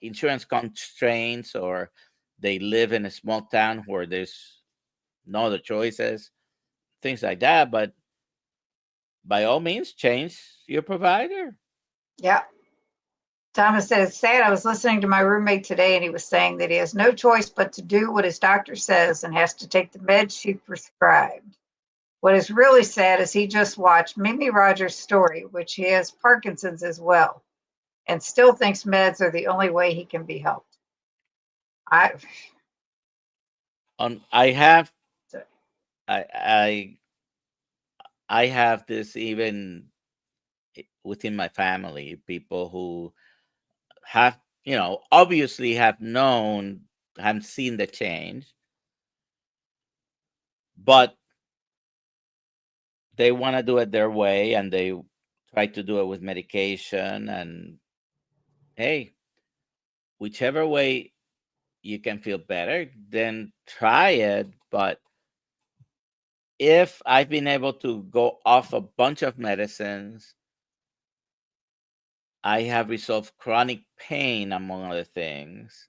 insurance constraints, or they live in a small town where there's no other choices, things like that. But by all means, change your provider. Yeah. Thomas says, sad. I was listening to my roommate today, and he was saying that he has no choice but to do what his doctor says and has to take the meds she prescribed. What is really sad is he just watched Mimi Rogers' story, which he has Parkinson's as well, and still thinks meds are the only way he can be helped. I I have I I have this even within my family, people who have, obviously have seen the change, but they want to do it their way, and they try to do it with medication. And hey, whichever way you can feel better, then try it. But if I've been able to go off a bunch of medicines, I have resolved chronic pain, among other things.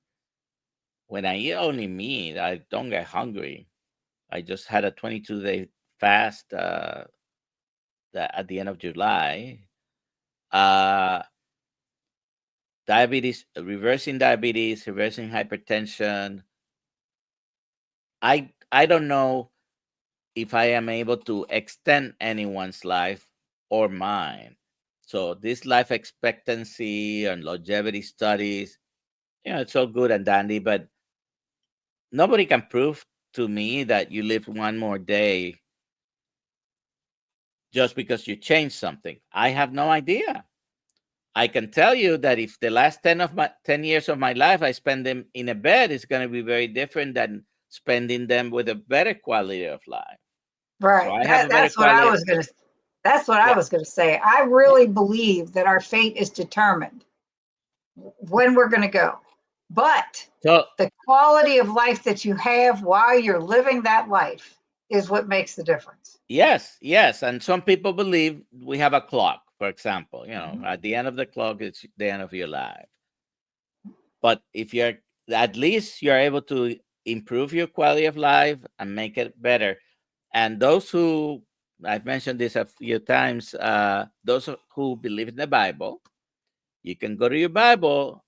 When I eat only meat, I don't get hungry. I just had a 22-day fast at the end of July. Uh, Diabetes, reversing hypertension. I don't know if I am able to extend anyone's life or mine. So this life expectancy and longevity studies, it's all good and dandy, but nobody can prove to me that you live one more day just because you change something. I have no idea. I can tell you that if the last 10 years of my life I spend them in a bed, it's going to be very different than spending them with a better quality of life. So right. I have a better That's what I quality. was gonna. That's what I Yeah. was gonna say. I really believe that our fate is determined when we're gonna go, but So the quality of life that you have while you're living that life is what makes the difference. yes, and some people believe we have a clock. For example, Mhm. at the end of the clock, it's the end of your life. But if you're at least you're able to improve your quality of life and make it better. And those who, I've mentioned this a few times, those who believe in the Bible, you can go to your Bible,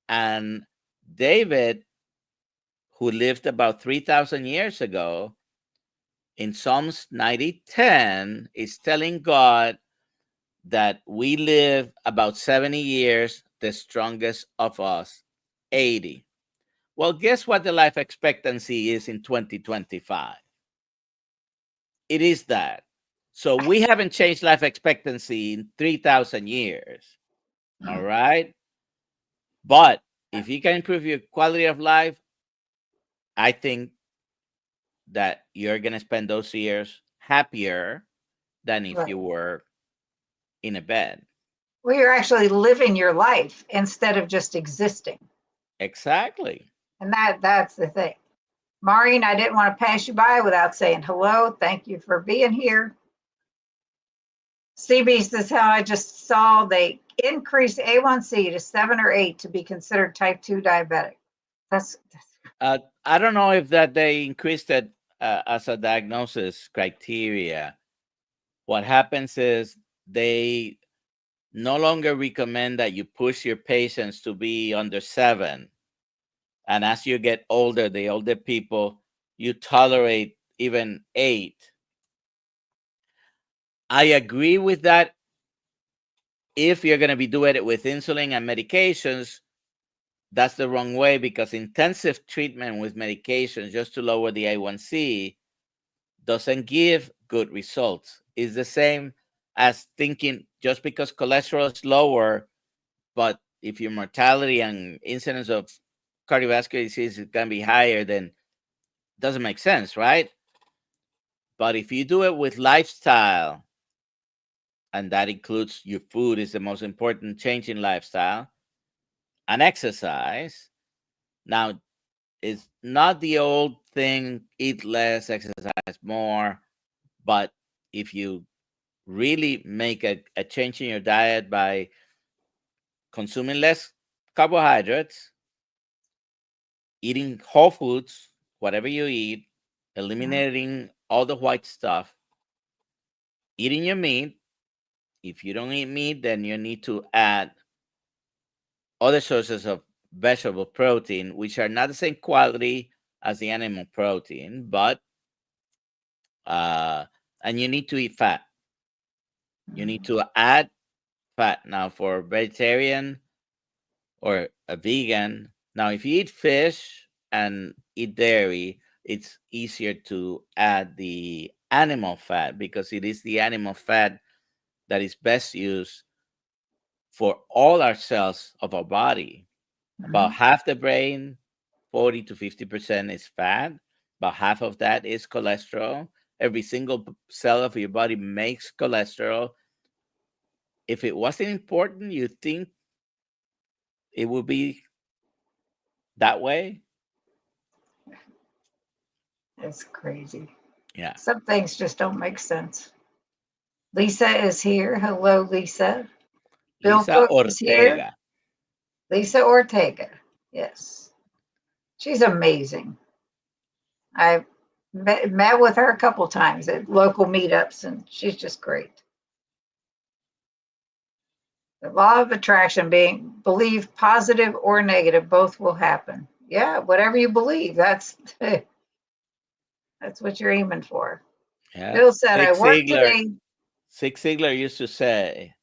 and David, who lived about 3,000 years ago, in Psalms 90:10, is telling God that we live about 70 years, the strongest of us 80. Well, guess what the life expectancy is in 2025? It is that. So we haven't changed life expectancy in 3,000 years. All right. But if you can improve your quality of life, I think that you're going to spend those years happier than if Right. you were in a bed. Well, you're actually living your life instead of just existing. Exactly. And that's the thing. Maureen, I didn't want to pass you by without saying hello. Thank you for being here. CB says how I just saw they increased A1C to 7 or 8 to be considered type 2 diabetic. That's I don't know if that they increased it as a diagnosis criteria. What happens is they no longer recommend that you push your patients to be under 7. And as you get older, the older people, you tolerate even 8. I agree with that if you're going to be doing it with insulin and medications. That's the wrong way, because intensive treatment with medications just to lower the A1C doesn't give good results. It's the same as thinking just because cholesterol is lower, but if your mortality and incidence of cardiovascular disease is going to be higher, then it doesn't make sense, right? But if you do it with lifestyle, and that includes your food is the most important change in lifestyle, and exercise. Now, it's not the old thing, eat less, exercise more, but if you really make a change in your diet by consuming less carbohydrates, eating whole foods, whatever you eat, eliminating all the white stuff, eating your meat. If you don't eat meat, then you need to add other sources of vegetable protein, which are not the same quality as the animal protein, but and you need to eat fat. You need to add fat. Now, for a vegetarian or a vegan, now if you eat fish and eat dairy, it's easier to add the animal fat because it is the animal fat that is best used for all our cells of our body. About half the brain, 40 to 50% is fat. About half of that is cholesterol. Every single cell of your body makes cholesterol. If it wasn't important, you think it would be that way? It's crazy. Yeah. Some things just don't make sense. Lisa is here. Hello, Lisa. Bill Lisa Cook is here. Ortega. Lisa Ortega. Yes. She's amazing. I met with her a couple times at local meetups, and she's just great. The law of attraction, being believe positive or negative, both will happen. Yeah, whatever you believe, that's that's what you're aiming for. Yeah. Bill said, Zig I work Ziglar, today. Zig Ziglar used to say,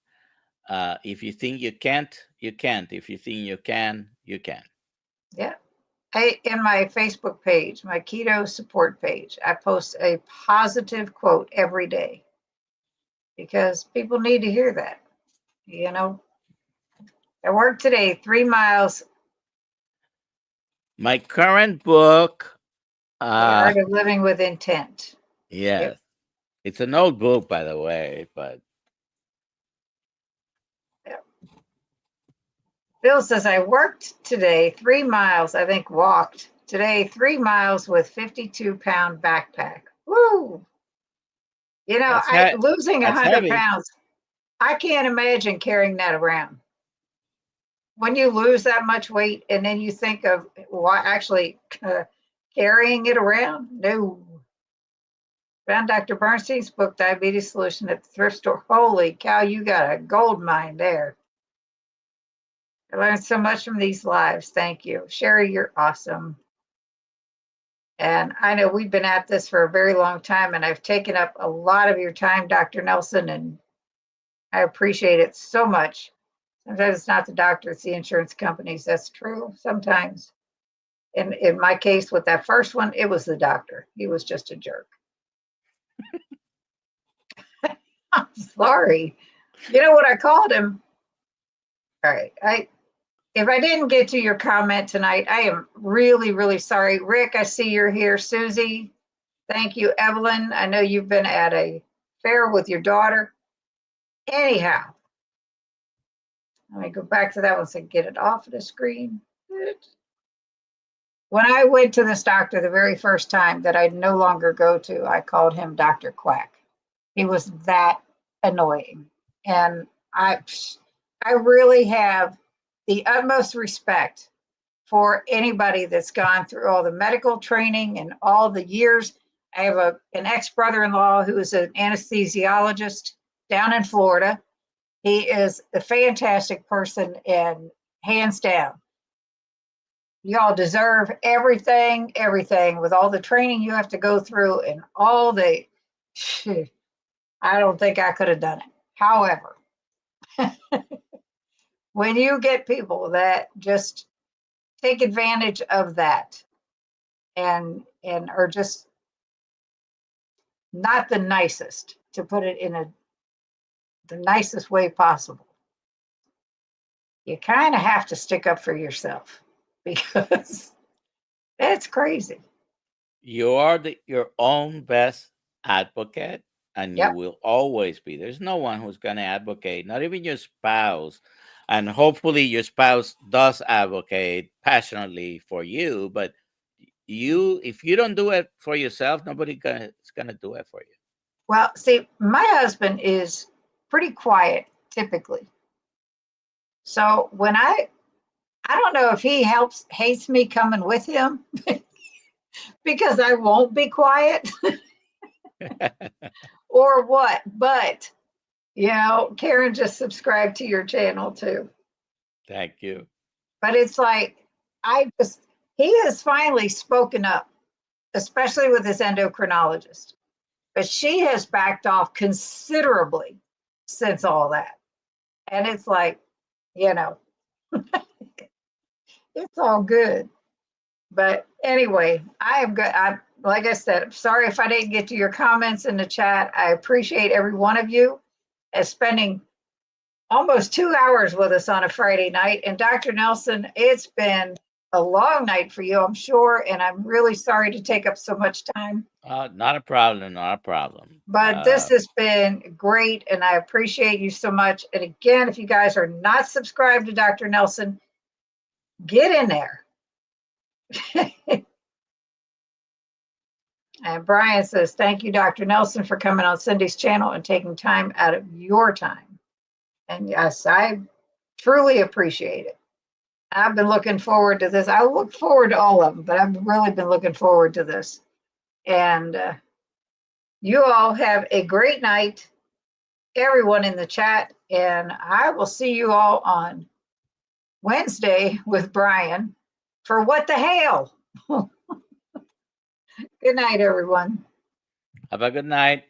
if you think you can't, you can't. If you think you can, you can. Yeah. In my Facebook page, my keto support page, I post a positive quote every day because people need to hear that. You know, I work today 3 miles. My current book, The Art of Living with Intent. yes, Yep. it's an old book, by the way, but Yep. Bill says, I worked today 3 miles, I think walked today 3 miles with 52-pound backpack. Woo! You know, losing that's 100 heavy. pounds, I can't imagine carrying that around. When you lose that much weight and then you think of actually carrying it around, no. Found Dr. Bernstein's book, Diabetes Solution, at the thrift store. Holy cow, you got a gold mine there. I learned so much from these lives. Thank you. Sherry, you're awesome. And I know we've been at this for a very long time, and I've taken up a lot of your time, Dr. Nelson, and I appreciate it so much. Sometimes it's not the doctor, it's the insurance companies. That's true sometimes. In my case with that first one, it was the doctor. He was just a jerk. I'm sorry. You know what I called him? All right. If I didn't get to your comment tonight, I am really, really sorry. Rick, I see you're here. Susie, thank you. Evelyn, I know you've been at a fair with your daughter. Anyhow, let me go back to that one so I can get it off of the screen. When I went to this doctor the very first time that I no longer go to, I called him Dr. Quack. He was that annoying. And I really have the utmost respect for anybody that's gone through all the medical training and all the years. I have an ex-brother-in-law who is an anesthesiologist down in Florida. He is a fantastic person, and hands down, y'all deserve everything with all the training you have to go through and all the, I don't think I could have done it. However, when you get people that just take advantage of that and are just not the nicest, to put it in the nicest way possible, you kind of have to stick up for yourself because it's crazy. You are your own best advocate, and you Yep. will always be. There's no one who's going to advocate, not even your spouse. And hopefully, your spouse does advocate passionately for you. But if you don't do it for yourself, nobody is going to do it for you. Well, see, my husband is pretty quiet typically. So when I don't know if he hates me coming with him because I won't be quiet or what, but Karen just subscribed to your channel too. Thank you. But it's like, he has finally spoken up, especially with his endocrinologist. but she has backed off considerably since all that. And it's like, you know, it's all good. But anyway, I am good. Like I said, I'm sorry if I didn't get to your comments in the chat. I appreciate every one of you as spending almost 2 hours with us on a Friday night. And Dr. Nelson, it's been a long night for you, I'm sure. And I'm really sorry to take up so much time. Not a problem, not a problem. But this has been great, and I appreciate you so much. And again, if you guys are not subscribed to Dr. Nelson, get in there. And Brian says, thank you, Dr. Nelson, for coming on Cindy's channel and taking time out of your time. And yes, I truly appreciate it. I've been looking forward to this. I look forward to all of them, but I've really been looking forward to this. And you all have a great night, everyone in the chat. And I will see you all on Wednesday with Brian for What the Hell. Good night, everyone. Have a good night.